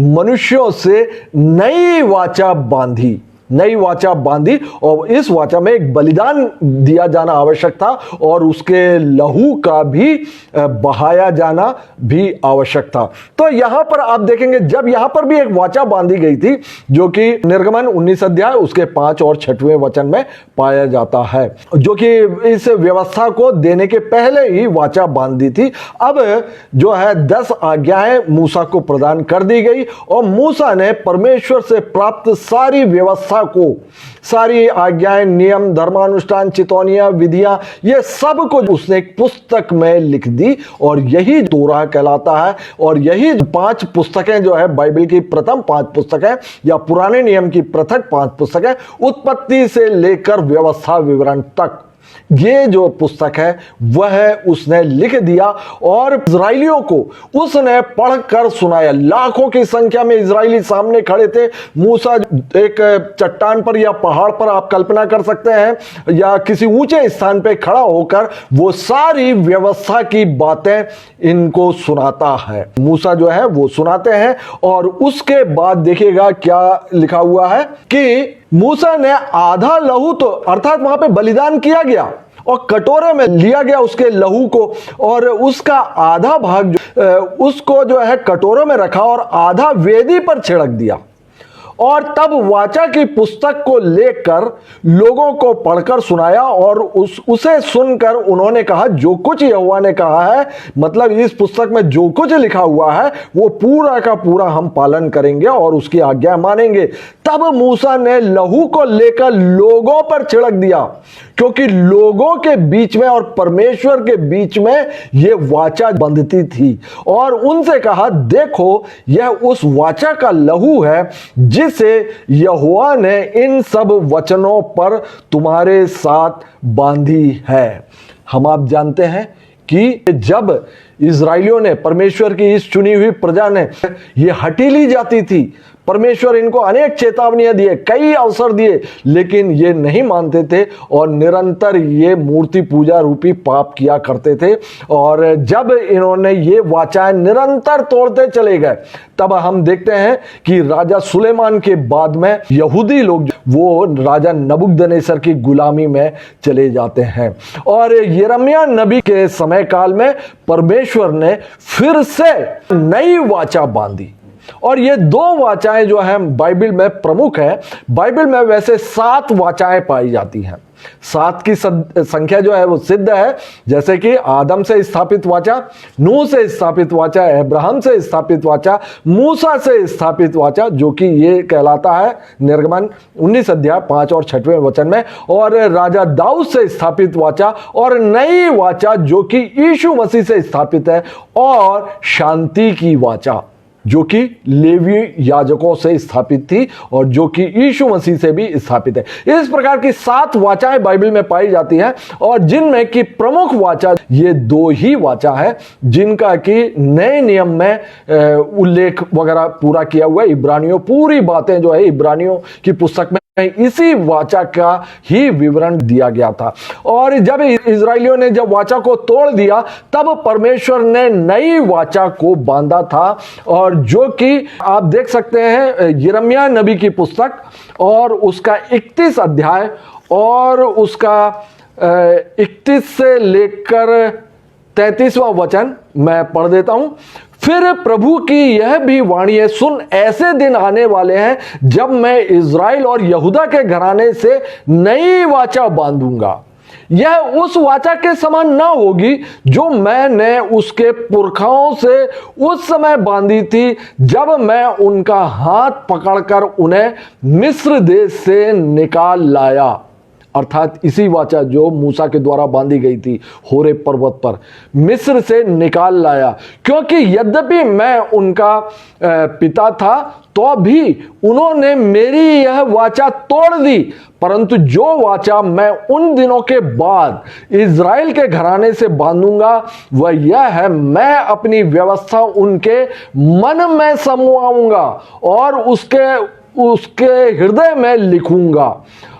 मनुष्यों से नई वाचा बांधी, नई वाचा बांधी और इस वाचा में एक बलिदान दिया जाना आवश्यक था और उसके लहू का भी बहाया जाना भी आवश्यक था। तो यहां पर आप देखेंगे जब यहां पर भी एक वाचा बांधी गई थी जो कि निर्गमन 19 अध्याय उसके 5 और 6वें वचन में पाया जाता है, जो कि इस व्यवस्था को देने के पहले ही वाचा बांधी थी। अब जो है 10 आज्ञाएं मूसा को प्रदान कर दी गई और मूसा ने परमेश्वर से प्राप्त सारी व्यवस्था को, सारी आज्ञाएं, नियम, धर्मानुष्ठान, चितौनियां, विधियां, ये सब को उसने एक पुस्तक में लिख दी और यही तोराह कहलाता है। और यही 5 पुस्तकें जो है बाइबल की प्रथम 5 पुस्तकें या पुराने नियम की पृथक 5 पुस्तकें, उत्पत्ति से लेकर व्यवस्था विवरण तक ये जो पुस्तक है वह उसने लिख दिया और इजराइलियों को उसने पढ़कर सुनाया। लाखों की संख्या में इजराइली सामने खड़े थे। मूसा एक चट्टान पर या पहाड़ पर, आप कल्पना कर सकते हैं, या किसी ऊंचे स्थान पर खड़ा होकर वो सारी व्यवस्था की बातें इनको सुनाता है। मूसा जो है वो सुनाते हैं और उसके बाद देखिएगा क्या लिखा हुआ है कि मूसा ने आधा लहू, तो अर्थात वहां पे बलिदान किया गया और कटोरे में लिया गया उसके लहू को और उसका आधा भाग उसको जो है कटोरे में रखा और आधा वेदी पर छिड़क दिया और तब वाचा की पुस्तक को लेकर लोगों को पढ़कर सुनाया और उसे सुनकर उन्होंने कहा जो कुछ यहोवा ने कहा है, मतलब इस पुस्तक में जो कुछ लिखा हुआ है वो पूरा का पूरा हम पालन करेंगे और उसकी आज्ञा मानेंगे। तब मूसा ने लहू को लेकर लोगों पर छिड़क दिया, क्योंकि लोगों के बीच में और परमेश्वर के बीच में यह वाचा बंधती थी, और उनसे कहा देखो यह उस वाचा का लहू है जिसे यहोवा ने इन सब वचनों पर तुम्हारे साथ बांधी है। हम आप जानते हैं कि जब इजराइलियों ने, परमेश्वर की इस चुनी हुई प्रजा ने ये हटीली जाती थी, परमेश्वर इनको अनेक चेतावनियां दिए, कई अवसर दिए, लेकिन ये नहीं मानते थे और निरंतर ये मूर्ति पूजा रूपी पाप किया करते थे। और जब इन्होंने ये वाचाएं निरंतर तोड़ते चले गए, तब हम देखते हैं कि राजा सुलेमान के बाद में यहूदी लोग वो राजा नबूकदनेस्सर की गुलामी में चले जाते हैं। और यिर्मयाह नबी के समय काल में परमेश्वर ने फिर से नई वाचा बांधी और ये 2 वाचाएं जो हैं बाइबल में प्रमुख है। बाइबल में वैसे 7 वाचाएं पाई जाती हैं। 7 की संख्या जो है वो सिद्ध है, जैसे कि आदम से स्थापित वाचा, नूह से स्थापित वाचा, अब्राहम से स्थापित वाचा, मूसा से स्थापित वाचा, जो कि ये कहलाता है निर्गमन 19 अध्याय 5 और 6वें वचन में, और राजा दाऊद से स्थापित वाचा, और नई वाचा जो कि यीशु मसीह से स्थापित है, और शांति की वाचा जो कि लेवी याजकों से स्थापित थी और जो कि यीशु मसीह से भी स्थापित है। इस प्रकार की 7 वाचाएं बाइबल में पाई जाती हैं और जिनमें की प्रमुख वाचा ये 2 ही वाचा है जिनका कि नए नियम में उल्लेख वगैरह पूरा किया हुआ है। इब्रानियों, पूरी बातें जो है इब्रानियों की पुस्तक में इसी वाचा का ही विवरण दिया गया था। और जब इजराइलियों ने जब वाचा को तोड़ दिया, तब परमेश्वर ने नई वाचा को बांधा था, और जो कि आप देख सकते हैं यिर्मयाह नबी की पुस्तक और उसका 31 अध्याय और उसका 31 से लेकर 33वां वचन मैं पढ़ देता हूं। फिर प्रभु की यह भी वाणी है, सुन ऐसे दिन आने वाले हैं जब मैं इज़राइल और यहूदा के घराने से नई वाचा बांधूंगा। यह उस वाचा के समान ना होगी जो मैंने उसके पुरखाओं से उस समय बांधी थी जब मैं उनका हाथ पकड़कर उन्हें मिस्र देश से निकाल लाया। अर्थात इसी वाचा जो मूसा के द्वारा बांधी गई थी होरेब पर्वत पर, मिस्र से निकाल लाया। क्योंकि यद्यपि मैं उनका पिता था तो भी उन्होंने मेरी यह वाचा तोड़ दी, परंतु जो वाचा मैं उन दिनों के बाद इज़राइल के घराने से बांधूंगा वह यह है, मैं अपनी व्यवस्था उनके मन में समवाऊंगा और उसके हृदय में लिखूंगा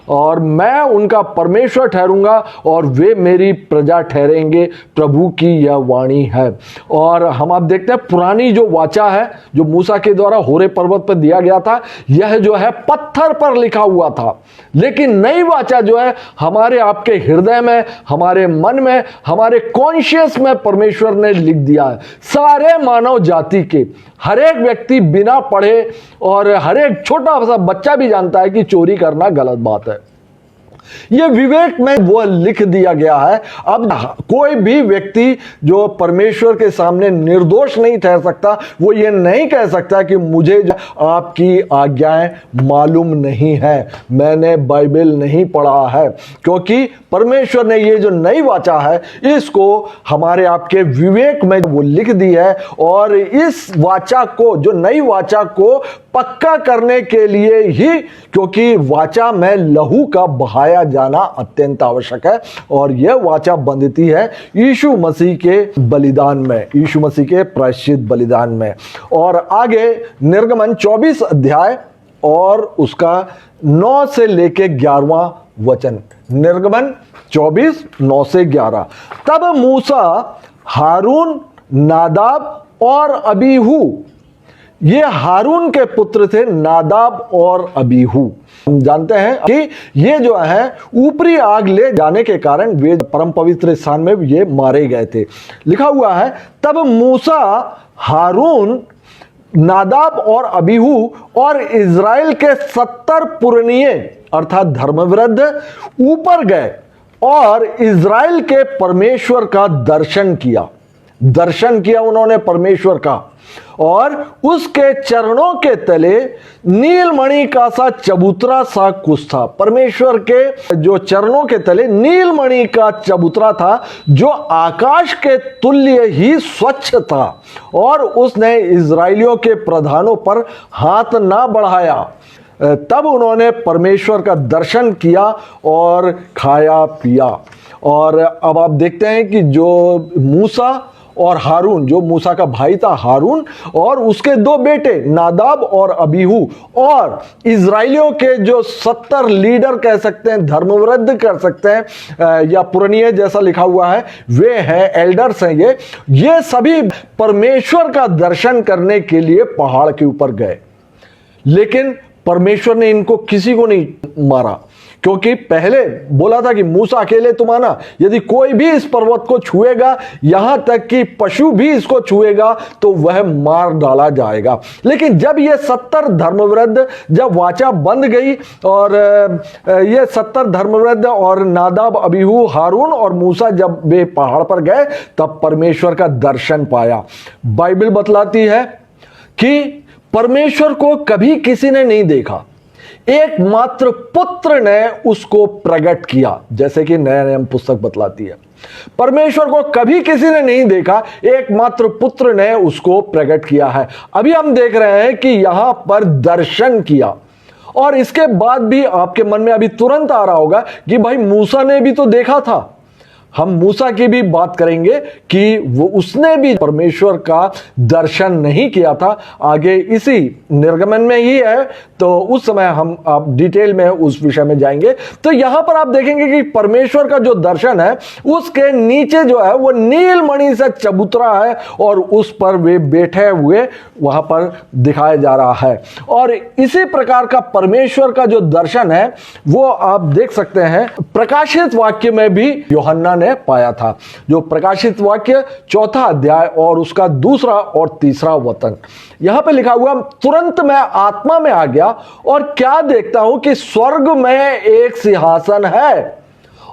और मैं उनका परमेश्वर ठहरूंगा और वे मेरी प्रजा ठहरेंगे। प्रभु की यह वाणी है। और हम आप देखते हैं पुरानी जो वाचा है जो मूसा के द्वारा होरे पर्वत पर दिया गया था, यह जो है पत्थर पर लिखा हुआ था, लेकिन नई वाचा जो है हमारे आपके हृदय में, हमारे मन में, हमारे कॉन्शियस में परमेश्वर ने लिख दिया है। सारे मानव जाति के हर एक व्यक्ति बिना पढ़े और हर एक छोटा सा बच्चा भी जानता है कि चोरी करना गलत बात है। ये विवेक में वो लिख दिया गया है। अब कोई भी व्यक्ति जो परमेश्वर के सामने निर्दोष नहीं ठहर सकता, वो ये नहीं कह सकता कि मुझे आपकी आज्ञाएं मालूम नहीं है, मैंने बाइबल नहीं पढ़ा है, क्योंकि परमेश्वर ने ये जो नई वाचा है इसको हमारे आपके विवेक में वो लिख दी है। और इस वाचा को, जो नई वाचा को पक्का करने के लिए ही, क्योंकि वाचा में लहू का बहाया जाना अत्यंत आवश्यक है, और यह वाचा बंधती है यीशु मसीह के बलिदान में, यीशु मसीह के प्रायश्चित बलिदान में। और आगे निर्गमन 24 अध्याय और उसका 9 से लेके 11वां वचन। निर्गमन 24 9 से 11। तब मूसा, हारून, नादाब और अबीहू, ये हारून के पुत्र थे, नादाब और अबीहू। हम जानते हैं कि ये जो है ऊपरी आग ले जाने के कारण वे परम पवित्र स्थान में ये मारे गए थे। लिखा हुआ है, तब मूसा, हारून, नादाब और अबीहू और इज़राइल के 70 पुरनिये अर्थात धर्मवृद्ध ऊपर गए और इज़राइल के परमेश्वर का दर्शन किया। दर्शन किया उन्होंने परमेश्वर का, और उसके चरणों के तले नीलमणि का सा चबूतरा सा कुछ था। परमेश्वर के जो चरणों के तले नीलमणि का चबूतरा था, जो आकाश के तुल्य ही स्वच्छ था, और उसने इज़राइलियों के प्रधानों पर हाथ ना बढ़ाया। तब उन्होंने परमेश्वर का दर्शन किया और खाया पिया। और अब आप देखते हैं कि जो मूसा और हारून, जो मूसा का भाई था हारून, और उसके 2 बेटे नादाब और अबीहू, और इज़राइलियों के जो 70 लीडर कह सकते हैं, धर्मवृद्ध कर सकते हैं, या पुरनिये जैसा लिखा हुआ है, वे हैं, एल्डर्स हैं, ये सभी परमेश्वर का दर्शन करने के लिए पहाड़ के ऊपर गए। लेकिन परमेश्वर ने इनको किसी को नहीं मारा, क्योंकि पहले बोला था कि मूसा अकेले तुम आना, यदि कोई भी इस पर्वत को छुएगा, यहां तक कि पशु भी इसको छुएगा, तो वह मार डाला जाएगा। लेकिन जब ये 70 धर्मवृद्ध, जब वाचा बंद गई और ये 70 धर्मवृद्ध और नादाब, अबीहू, हारून और मूसा जब वे पहाड़ पर गए, तब परमेश्वर का दर्शन पाया। बाइबल बतलाती है कि परमेश्वर को कभी किसी ने नहीं देखा, एकमात्र पुत्र ने उसको प्रकट किया, जैसे कि नया नियम पुस्तक बतलाती है। परमेश्वर को कभी किसी ने नहीं देखा, एकमात्र पुत्र ने उसको प्रकट किया है। अभी हम देख रहे हैं कि यहां पर दर्शन किया, और इसके बाद भी आपके मन में अभी तुरंत आ रहा होगा कि भाई मूसा ने भी तो देखा था। हम मूसा की भी बात करेंगे कि वो उसने भी परमेश्वर का दर्शन नहीं किया था। आगे इसी निर्गमन में ही है, तो उस समय हम आप डिटेल में उस विषय में जाएंगे। तो यहां पर आप देखेंगे कि परमेश्वर का जो दर्शन है, उसके नीचे जो है वो नीलमणि से चबूतरा है, और उस पर वे बैठे हुए वहां पर दिखाया जा रहा है। और इसी प्रकार का परमेश्वर का जो दर्शन है वो आप देख सकते हैं प्रकाशित वाक्य में भी यूहन्ना ने पाया था। जो प्रकाशित वाक्य 4 अध्याय और उसका 2 और 3 वचन, यहां पे लिखा हुआ, तुरंत मैं आत्मा में आ गया और क्या देखता हूं कि स्वर्ग में एक सिंहासन है,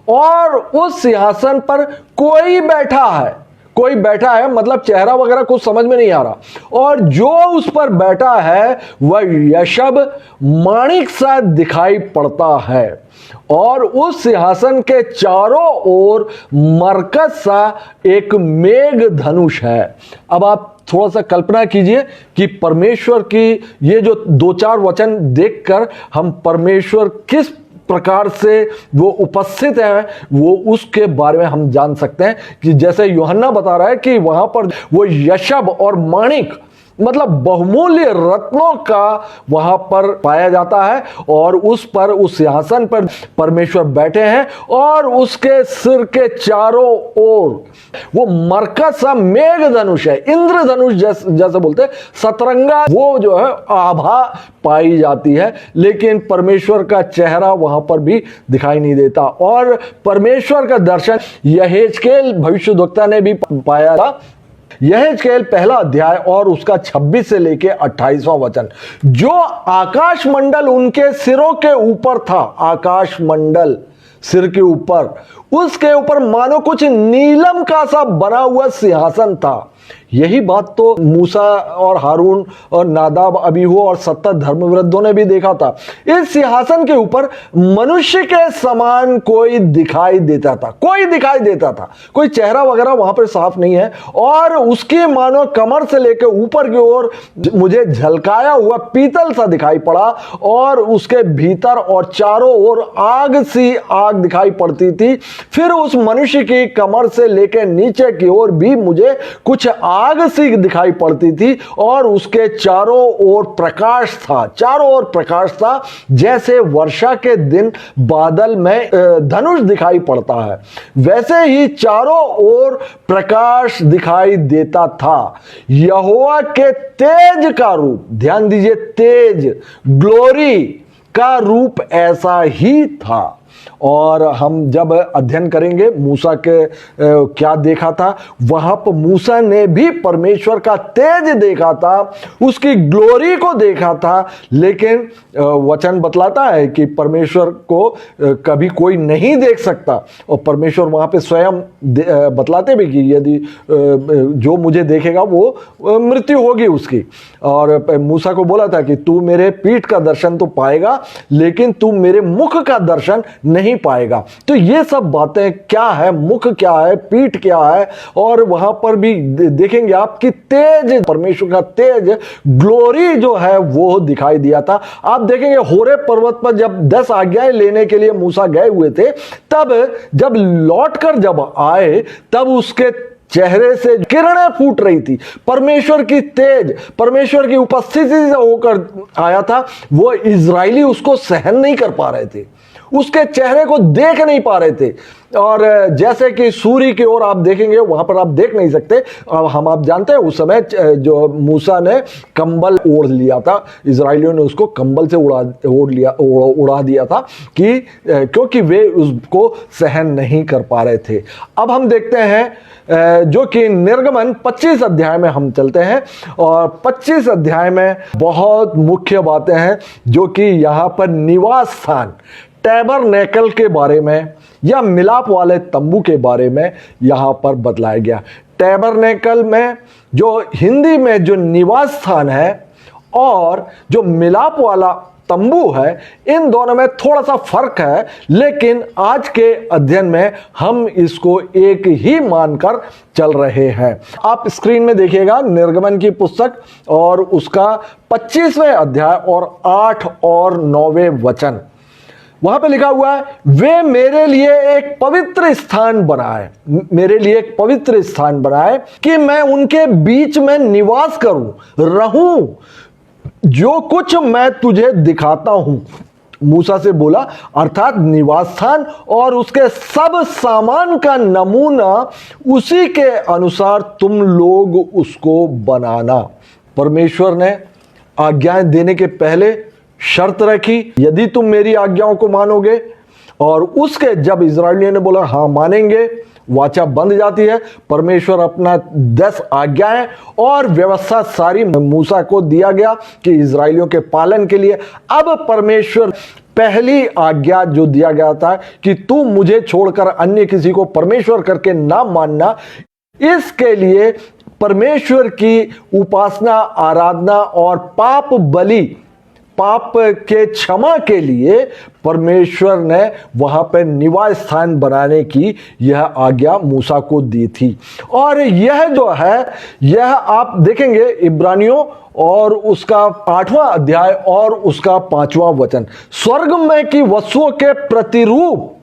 और उस सिंहासन पर कोई बैठा है। कोई बैठा है मतलब चेहरा वगैरह कुछ समझ में नहीं आ रहा, और जो उस पर बैठा है वह यशब माणिक सा दिखाई पड़ता है, और उस सिंहासन के चारों ओर मरकज सा एक मेघ धनुष है। अब आप थोड़ा सा कल्पना कीजिए कि परमेश्वर की ये जो 2-4 वचन देखकर हम परमेश्वर किस प्रकार से वो उपस्थित है, वो उसके बारे में हम जान सकते हैं। कि जैसे यूहन्ना बता रहा है कि वहां पर वो यशब और माणिक मतलब बहुमूल्य रत्नों का वहां पर पाया जाता है और उस सिंहासन पर परमेश्वर बैठे हैं और उसके सिर के चारों ओर वो मरकत सा मेघ धनुष है, इंद्रधनुष जैसे बोलते हैं, सतरंगा वो जो है आभा पाई जाती है, लेकिन परमेश्वर का चेहरा वहां पर भी दिखाई नहीं देता। और परमेश्वर का दर्शन यहेजकेल भविष्यद्वक्ता ने भी पाया था। यहेजकेल पहला अध्याय और उसका 26 से लेके 28वां वचन, जो आकाश मंडल उनके सिरों के ऊपर था, आकाश मंडल सिर के ऊपर, उसके ऊपर मानो कुछ नीलम का सा बना हुआ सिंहासन था। यही बात तो मूसा और हारून और नादाब अबीहू और 70 धर्मवृद्धों ने भी देखा था। इस सिंहासन के ऊपर मनुष्य के समान कोई दिखाई देता था, कोई चेहरा वगैरह वहां पर साफ नहीं है, और उसकी मानो कमर से लेकर ऊपर की ओर मुझे झलकाया हुआ पीतल सा दिखाई पड़ा, और उसके भीतर और चारों ओर आग सी आग दिखाई पड़ती थी। फिर उस मनुष्य की कमर से लेकर नीचे की ओर भी मुझे कुछ आग सी दिखाई पड़ती थी, और उसके चारों ओर प्रकाश था, जैसे वर्षा के दिन बादल में धनुष दिखाई पड़ता है, वैसे ही चारों ओर प्रकाश दिखाई देता था। यहोवा के तेज का रूप, ध्यान दीजिए, तेज, ग्लोरी का रूप ऐसा ही था। और हम जब अध्ययन करेंगे मूसा के क्या देखा था, वहां पर मूसा ने भी परमेश्वर का तेज देखा था, उसकी ग्लोरी को देखा था, लेकिन वचन बतलाता है कि परमेश्वर को कभी कोई नहीं देख सकता, और परमेश्वर वहां पे स्वयं बतलाते भी कि यदि जो मुझे देखेगा वो मृत्यु होगी उसकी। और मूसा को बोला था कि तू मेरे पीठ का दर्शन तो पाएगा, लेकिन तू मेरे मुख का दर्शन नहीं पाएगा। तो ये सब बातें क्या है, मुख क्या है, पीठ क्या है, और वहां पर भी देखेंगे आपकी तेज, परमेश्वर का तेज, ग्लोरी जो है वो दिखाई दिया था। आप देखेंगे होरेब पर्वत पर जब 10 आज्ञाएं लेने के लिए मूसा गए हुए थे, तब जब लौटकर जब आए, तब उसके चेहरे से किरणें फूट रही थी, परमेश्वर की तेज, परमेश्वर की उपस्थिति से होकर आया था। वो इजरायली उसको सहन नहीं कर पा रहे थे, उसके चेहरे को देख नहीं पा रहे थे। और जैसे कि सूर्य की ओर आप देखेंगे, वहां पर आप देख नहीं सकते। आप जानते हैं उस समय जो मूसा ने कंबल ओढ़ लिया था, इजरायलियों ने उसको कंबल से उड़ा दिया था कि क्योंकि वे उसको सहन नहीं कर पा रहे थे। अब हम देखते हैं जो कि निर्गमन 25 अध्याय में हम चलते हैं, और 25 अध्याय में बहुत मुख्य बातें हैं जो कि यहां पर निवास स्थान, टैबरनेकल के बारे में या मिलाप वाले तंबू के बारे में यहां पर बतलाया गया। टैबरनेकल में जो हिंदी में जो निवास स्थान है और जो मिलाप वाला तंबू है, इन दोनों में थोड़ा सा फर्क है, लेकिन आज के अध्ययन में हम इसको एक ही मानकर चल रहे हैं। आप स्क्रीन में देखिएगा निर्गमन की पुस्तक और उसका 25वें अध्याय और 8 और 9वें वचन। वहां पे लिखा हुआ है, वे मेरे लिए एक पवित्र स्थान बनाए, मेरे लिए एक पवित्र स्थान बनाए कि मैं उनके बीच में निवास करूं, रहूं, जो कुछ मैं तुझे दिखाता हूं। मूसा से बोला, अर्थात निवास स्थान और उसके सब सामान का नमूना उसी के अनुसार तुम लोग उसको बनाना। परमेश्वर ने आज्ञाएं देने के पहले शर्त रखी, यदि तुम मेरी आज्ञाओं को मानोगे, और उसके जब इजरायलियों ने बोला हां मानेंगे, वाचा बंध जाती है। परमेश्वर अपना 10 आज्ञाएं और व्यवस्था सारी मूसा को दिया गया कि इजरायलियों के पालन के लिए। अब परमेश्वर पहली आज्ञा जो दिया गया था कि तू मुझे छोड़कर अन्य किसी को परमेश्वर करके ना मानना, इसके लिए परमेश्वर की उपासना, आराधना और पाप बलि, पाप के क्षमा के लिए परमेश्वर ने वहां पर निवास स्थान बनाने की यह आज्ञा मूसा को दी थी। और यह जो है, यह आप देखेंगे इब्रानियों और उसका 8वां अध्याय और उसका 5वां वचन, स्वर्ग में की वस्तुओं के प्रतिरूप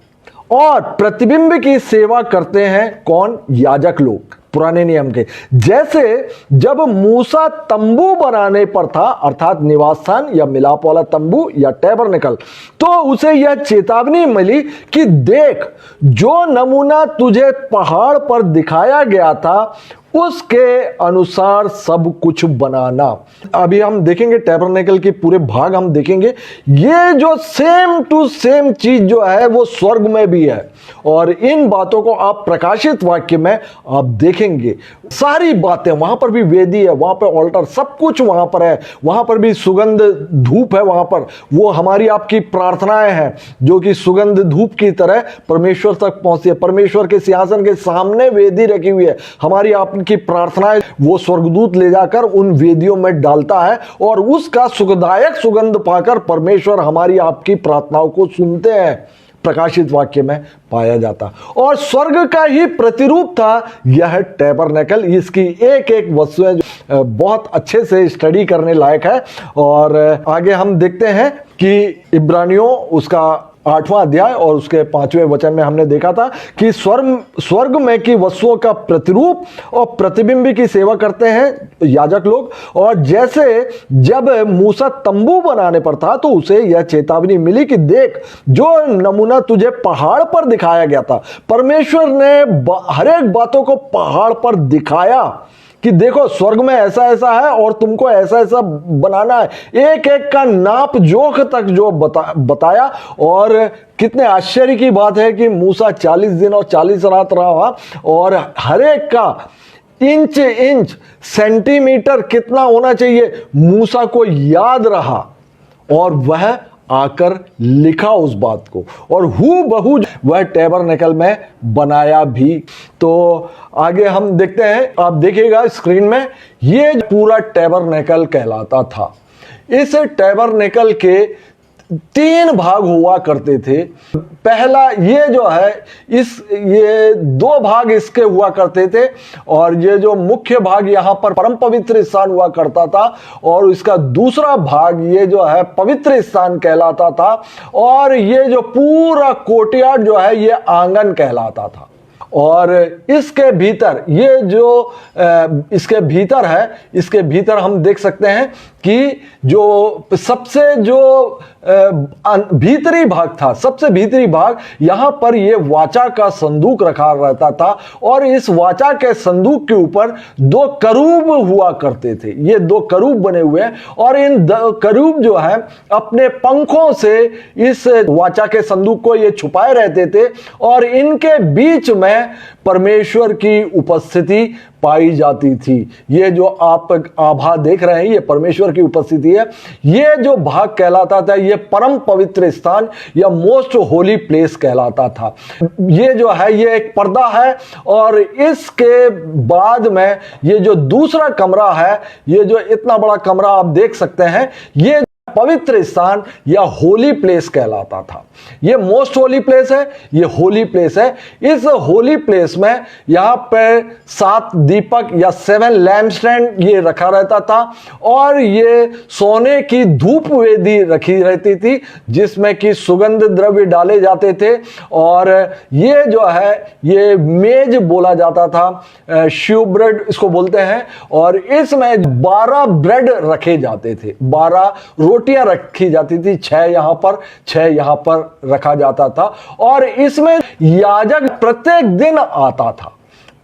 और प्रतिबिंब की सेवा करते हैं कौन? याजक लोग पुराने नियम के। जैसे जब मूसा तंबू बनाने पर था, अर्थात निवास स्थान या मिलाप वाला तंबू या टैबरनेकल, तो उसे यह चेतावनी मिली कि देख, जो नमूना तुझे पहाड़ पर दिखाया गया था उसके अनुसार सब कुछ बनाना। अभी हम देखेंगे टैबरनेकल के पूरे भाग हम देखेंगे। ये जो सेम टू सेम चीज जो है वो स्वर्ग में भी है, और इन बातों को आप प्रकाशित वाक्य में आप देखेंगे। सारी बातें वहां पर भी वेदी है, वहां पर ऑल्टर, सब कुछ वहां पर है। वहां पर भी सुगंध धूप है, वहां पर वो हमारी आपकी प्रार्थनाएं हैं जो कि सुगंध धूप की तरह परमेश्वर तक पहुंचती है। परमेश्वर के सिंहासन के सामने वेदी रखी हुई है। हमारी आपकी प्रार्थनाएं वो स्वर्गदूत ले जाकर उन वेदियों में डालता है, और उसका सुखदायक सुगंध पाकर परमेश्वर हमारी आपकी प्रार्थनाओं को सुनते हैं, प्रकाशित वाक्य में पाया जाता। और स्वर्ग का ही प्रतिरूप था यह टैबरनेकल। इसकी एक एक वस्तुएं बहुत अच्छे से स्टडी करने लायक है। और आगे हम देखते हैं कि इब्रानियों उसका 8वां अध्याय और उसके 5वें वचन में हमने देखा था कि स्वर्ग में की वस्तुओं का प्रतिरूप और प्रतिबिंब की सेवा करते हैं याजक लोग। और जैसे जब मूसा तंबू बनाने पर था तो उसे यह चेतावनी मिली कि देख, जो नमूना तुझे पहाड़ पर दिखाया गया था, परमेश्वर ने हर एक बातों को पहाड़ पर दिखाया कि देखो स्वर्ग में ऐसा ऐसा है और तुमको ऐसा ऐसा बनाना है। एक एक का नाप जोख तक जो बताया। और कितने आश्चर्य की बात है कि मूसा 40 दिन और 40 रात रहा, और हर एक का इंच इंच सेंटीमीटर कितना होना चाहिए मूसा को याद रहा, और वह आकर लिखा उस बात को, और हू बहू वह टैबरनेकल में बनाया भी। तो आगे हम देखते हैं, आप देखिएगा स्क्रीन में, ये पूरा टैबरनेकल कहलाता था। इस टैबरनेकल के 3 भाग हुआ करते थे। पहला ये जो है ये 2 भाग इसके हुआ करते थे, और ये जो मुख्य भाग यहाँ पर परम पवित्र स्थान हुआ करता था, और इसका दूसरा भाग ये जो है पवित्र स्थान कहलाता था, और ये जो पूरा कोर्टयार्ड जो है ये आंगन कहलाता था। और इसके भीतर ये जो इसके भीतर है, इसके भीतर हम देख सकते हैं कि जो सबसे जो भीतरी भाग था, सबसे भीतरी भाग, यहां पर ये वाचा का संदूक रखा रहता था, और इस वाचा के संदूक के ऊपर 2 करूब हुआ करते थे। ये 2 करूब बने हुए हैं, और इन करूब जो है अपने पंखों से इस वाचा के संदूक को ये छुपाए रहते थे, और इनके बीच में परमेश्वर की उपस्थिति पाई जाती थी। ये जो आप आभा देख रहे हैं ये परमेश्वर की उपस्थिति है। ये जो भाग कहलाता था ये परम पवित्र स्थान या मोस्ट होली प्लेस कहलाता था। ये जो है ये एक पर्दा है, और इसके बाद में ये जो दूसरा कमरा है, ये जो इतना बड़ा कमरा आप देख सकते हैं, ये पवित्र स्थान या होली प्लेस कहलाता था। ये मोस्ट होली प्लेस है, ये होली प्लेस है। इस होली प्लेस में यहां पर 7 दीपक या 7 लैम्पस्टैंड ये रखा रहता था, और ये सोने की धूप वेदी रखी रहती थी जिसमें कि सुगंध द्रव्य डाले जाते थे। और ये जो है ये मेज बोला जाता था, शिव ब्रेड इसको बोलते हैं, और इसमें 12 ब्रेड रखे जाते थे, 12 रोटियां रखी जाती थी, 6 यहां पर 6 यहां पर रखा जाता था। और इसमें याजक प्रत्येक दिन आता था,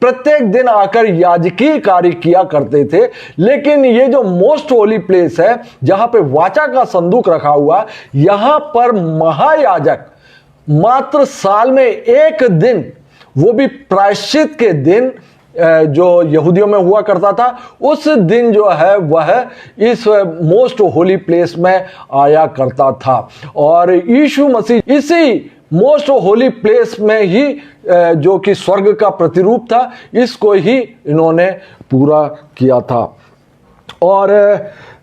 प्रत्येक दिन आकर याजकीय कार्य किया करते थे। लेकिन ये जो मोस्ट होली प्लेस है जहां पे वाचा का संदूक रखा हुआ, यहां पर महायाजक मात्र साल में 1 दिन, वो भी प्रायश्चित के दिन जो यहूदियों में हुआ करता था, उस दिन जो है वह इस मोस्ट होली प्लेस में आया करता था। और यीशु मसीह इसी मोस्ट होली प्लेस में ही जो कि स्वर्ग का प्रतिरूप था, इसको ही इन्होंने पूरा किया था। और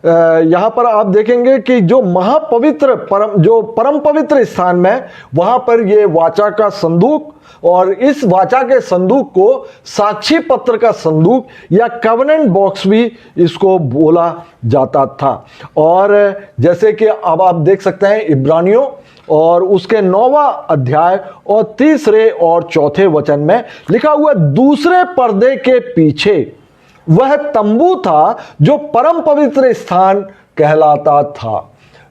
यहां पर आप देखेंगे कि जो महापवित्र परम पवित्र स्थान में, वहां पर ये वाचा का संदूक, और इस वाचा के संदूक को साक्षी पत्र का संदूक या कवनेंट बॉक्स भी इसको बोला जाता था। और जैसे कि अब आप देख सकते हैं इब्रानियों और उसके 9वां अध्याय और 3 और 4 वचन में लिखा हुआ, दूसरे पर्दे के पीछे वह तंबू था जो परम पवित्र स्थान कहलाता था।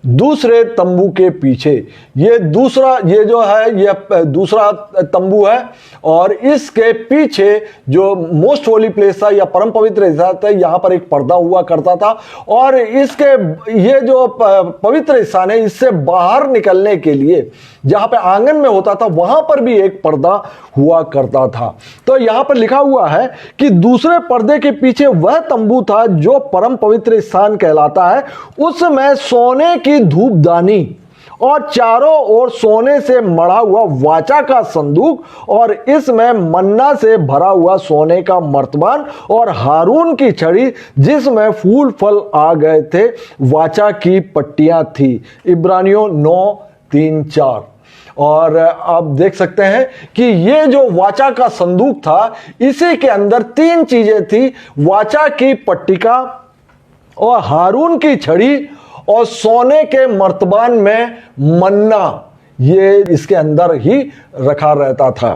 दूसरे तंबू के पीछे ये जो है ये दूसरा तंबू है, और इसके पीछे जो मोस्ट होली प्लेस था या परम पवित्र स्थान था, यहाँ पर एक पर्दा हुआ करता था। और इसके ये जो पवित्र स्थान है, इससे बाहर निकलने के लिए जहाँ पे आंगन में होता था, वहां पर भी एक पर्दा हुआ करता था। तो यहाँ पर लिखा हुआ है कि दूसरे पर्दे के पीछे वह तंबू था जो परम पवित्र स्थान कहलाता है। उसमें सोने की धूपदानी और चारों ओर सोने से मढ़ा हुआ वाचा का संदूक, और इसमें मन्ना से भरा हुआ सोने का मर्तबान और हारून की छड़ी जिसमें फूल फल आ गए थे, वाचा की पट्टियां थी। इब्रानियों 9:3-4। और आप देख सकते हैं कि ये जो वाचा का संदूक था, इसी के अंदर 3 चीजें थी, वाचा की पट्टिका और हारून की छड़ी और सोने के मर्तबान में मन्ना, ये इसके अंदर ही रखा रहता था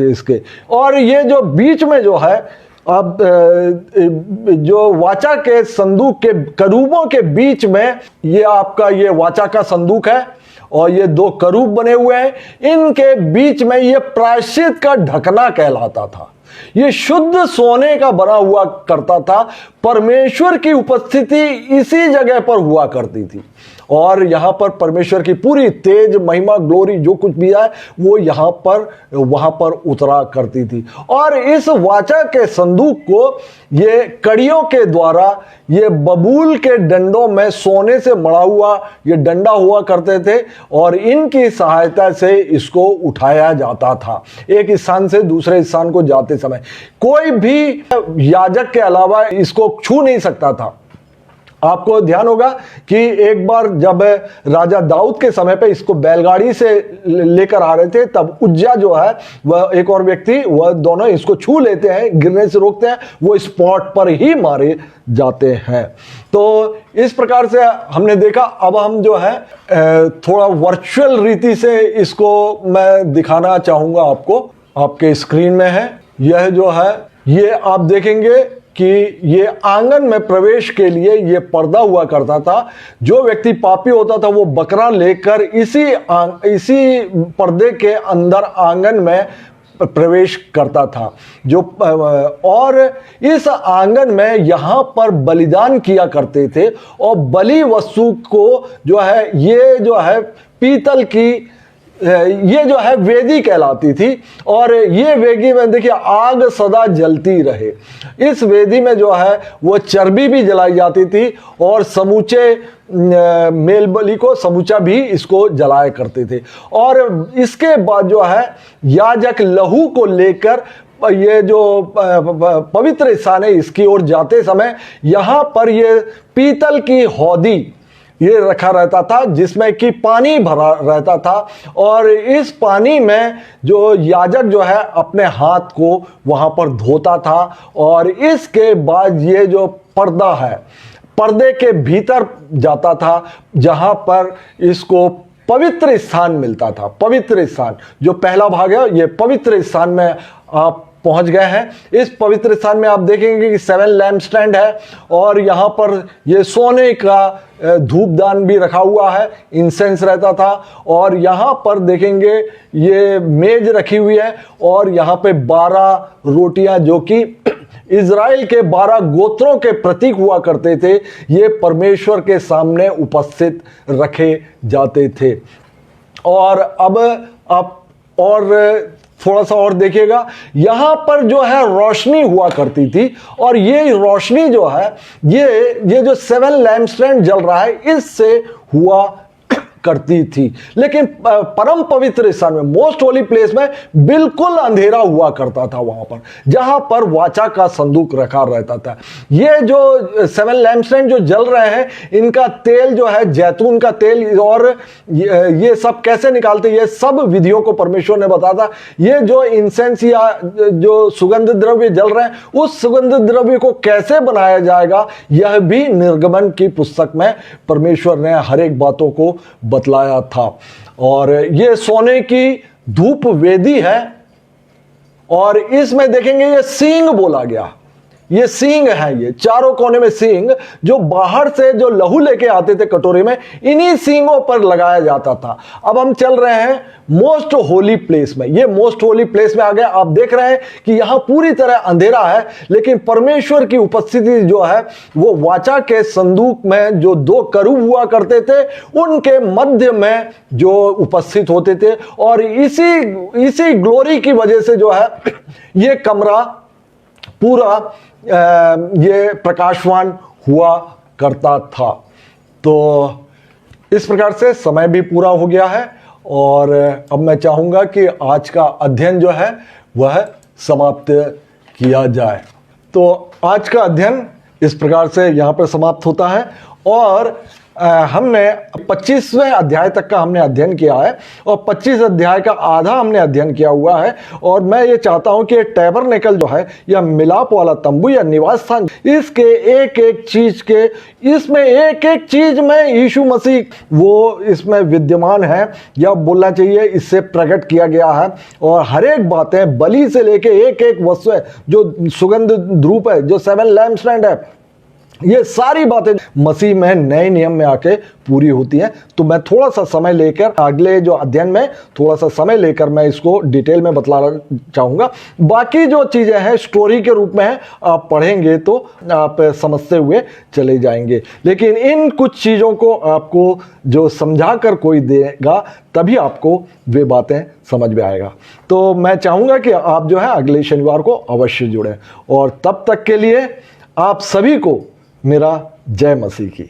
इसके। और ये जो बीच में जो है, अब जो वाचा के संदूक के करूबों के बीच में ये आपका ये वाचा का संदूक है, और ये 2 करूब बने हुए हैं। इनके बीच में ये प्रायश्चित का ढकना कहलाता था। ये शुद्ध सोने का बना हुआ करता था। परमेश्वर की उपस्थिति इसी जगह पर हुआ करती थी, और यहां पर परमेश्वर की पूरी तेज, महिमा, ग्लोरी जो कुछ भी है वो वहां पर उतरा करती थी। और इस वाचा के संदूक को ये कड़ियों के द्वारा, ये बबूल के डंडों में सोने से मढ़ा हुआ ये डंडा हुआ करते थे, और इनकी सहायता से इसको उठाया जाता था एक स्थान से दूसरे स्थान को जाते समय। कोई भी याजक के अलावा इसको छू नहीं सकता था। आपको ध्यान होगा कि एक बार जब राजा दाऊद के समय पे इसको बैलगाड़ी से लेकर आ रहे थे, तब उज्जा जो है वह एक और व्यक्ति, वह दोनों इसको छू लेते हैं, गिरने से रोकते हैं, वो स्पॉट पर ही मारे जाते हैं। तो इस प्रकार से हमने देखा। अब हम जो है थोड़ा वर्चुअल रीति से इसको मैं दिखाना चाहूंगा आपको। आपके स्क्रीन में है, यह जो है ये आप देखेंगे कि ये आंगन में प्रवेश के लिए ये पर्दा हुआ करता था। जो व्यक्ति पापी होता था वो बकरा लेकर इसी पर्दे के अंदर आंगन में प्रवेश करता था। और इस आंगन में यहां पर बलिदान किया करते थे, और बलि वस्तु को जो है ये जो है पीतल की ये जो है वेदी कहलाती थी। और ये वेदी में देखिए आग सदा जलती रहे। इस वेदी में जो है वो चर्बी भी जलाई जाती थी, और समूचे मेल बलि को समूचा भी इसको जलाया करते थे। और इसके बाद जो है याजक लहू को लेकर ये जो पवित्र स्थान है इसकी ओर जाते समय यहां पर ये पीतल की हौदी ये रखा रहता था, जिसमें कि पानी भरा रहता था। और इस पानी में जो याजक जो है अपने हाथ को वहां पर धोता था। और इसके बाद ये जो पर्दा है, पर्दे के भीतर जाता था, जहां पर इसको पवित्र स्थान मिलता था। पवित्र स्थान जो पहला भाग है, ये पवित्र स्थान में आप पहुंच गए हैं। इस पवित्र स्थान में आप देखेंगे कि 7 लैम्प स्टैंड है, और यहां पर ये सोने का धूपदान भी रखा हुआ है, इंसेंस रहता था। और यहां पर देखेंगे ये मेज रखी हुई है, और यहां पे 12 रोटियां जो कि इज़राइल के 12 गोत्रों के प्रतीक हुआ करते थे, ये परमेश्वर के सामने उपस्थित रखे जाते थे। और अब आप और थोड़ा सा और देखिएगा, यहां पर जो है रोशनी हुआ करती थी, और ये रोशनी जो है ये जो 7 लैम्प स्टैंड जल रहा है इससे हुआ करती थी। लेकिन परम पवित्र स्थान में, मोस्ट होली प्लेस में बिल्कुल अंधेरा हुआ करता था, वहां पर जहां पर वाचा का संदूक रखा रहता था। ये जो 7 लैम्पस्टैंड जो जल रहे हैं, इनका तेल जो है जैतून का तेल, और ये सब कैसे निकालते, ये सब विधियों को परमेश्वर ने बताया था। ये जो इंसेंस या जो सुगंध द्रव्य जल रहे हैं, उस सुगंध द्रव्य को कैसे बनाया जाएगा, यह भी निर्गमन की पुस्तक में परमेश्वर ने हर एक बातों को बतलाया था। और ये सोने की धूप वेदी है और इसमें देखेंगे ये सींग बोला गया, ये सींग है, ये चारों कोने में सींग जो बाहर से जो लहू लेके आते थे कटोरी में, इन्हीं सींगों पर लगाया जाता था। अब हम चल रहे हैं मोस्ट होली प्लेस में। ये मोस्ट होली प्लेस में आ गए। आप देख रहे हैं कि यहां पूरी तरह अंधेरा है, लेकिन परमेश्वर की उपस्थिति जो है वो वाचा के संदूक में जो दो करूब हुआ करते थे उनके मध्य में जो उपस्थित होते थे, और इसी ग्लोरी की वजह से जो है ये कमरा पूरा ये प्रकाशवान हुआ करता था। तो इस प्रकार से समय भी पूरा हो गया है और अब मैं चाहूंगा कि आज का अध्ययन जो है वह समाप्त किया जाए। तो आज का अध्ययन इस प्रकार से यहाँ पर समाप्त होता है और हमने 25वें अध्याय तक का हमने अध्ययन किया है और 25 अध्याय का आधा हमने अध्ययन किया हुआ है। और मैं ये चाहता हूं कि टैबरनेकल जो है या मिलाप वाला तंबू या निवास स्थान, इसके एक एक चीज के, इसमें एक एक चीज में यीशु मसीह वो इसमें विद्यमान है या बोलना चाहिए इससे प्रकट किया गया है। और हर एक बातें बलि से लेके एक एक वस्तु है, जो सुगंध धूप है, जो 7 लैम्पस्टैंड है, ये सारी बातें मसीह में नए नियम में आके पूरी होती हैं। तो मैं थोड़ा सा समय लेकर अगले जो अध्ययन में थोड़ा सा समय लेकर मैं इसको डिटेल में बतलाना चाहूँगा। बाकी जो चीज़ें हैं स्टोरी के रूप में हैं, आप पढ़ेंगे तो आप समझते हुए चले जाएंगे। लेकिन इन कुछ चीज़ों को आपको जो समझा कर कोई देगा तभी आपको वे बातें समझ में आएगा। तो मैं चाहूँगा कि आप जो है अगले शनिवार को अवश्य जुड़ें और तब तक के लिए आप सभी को मेरा जय मसीह की।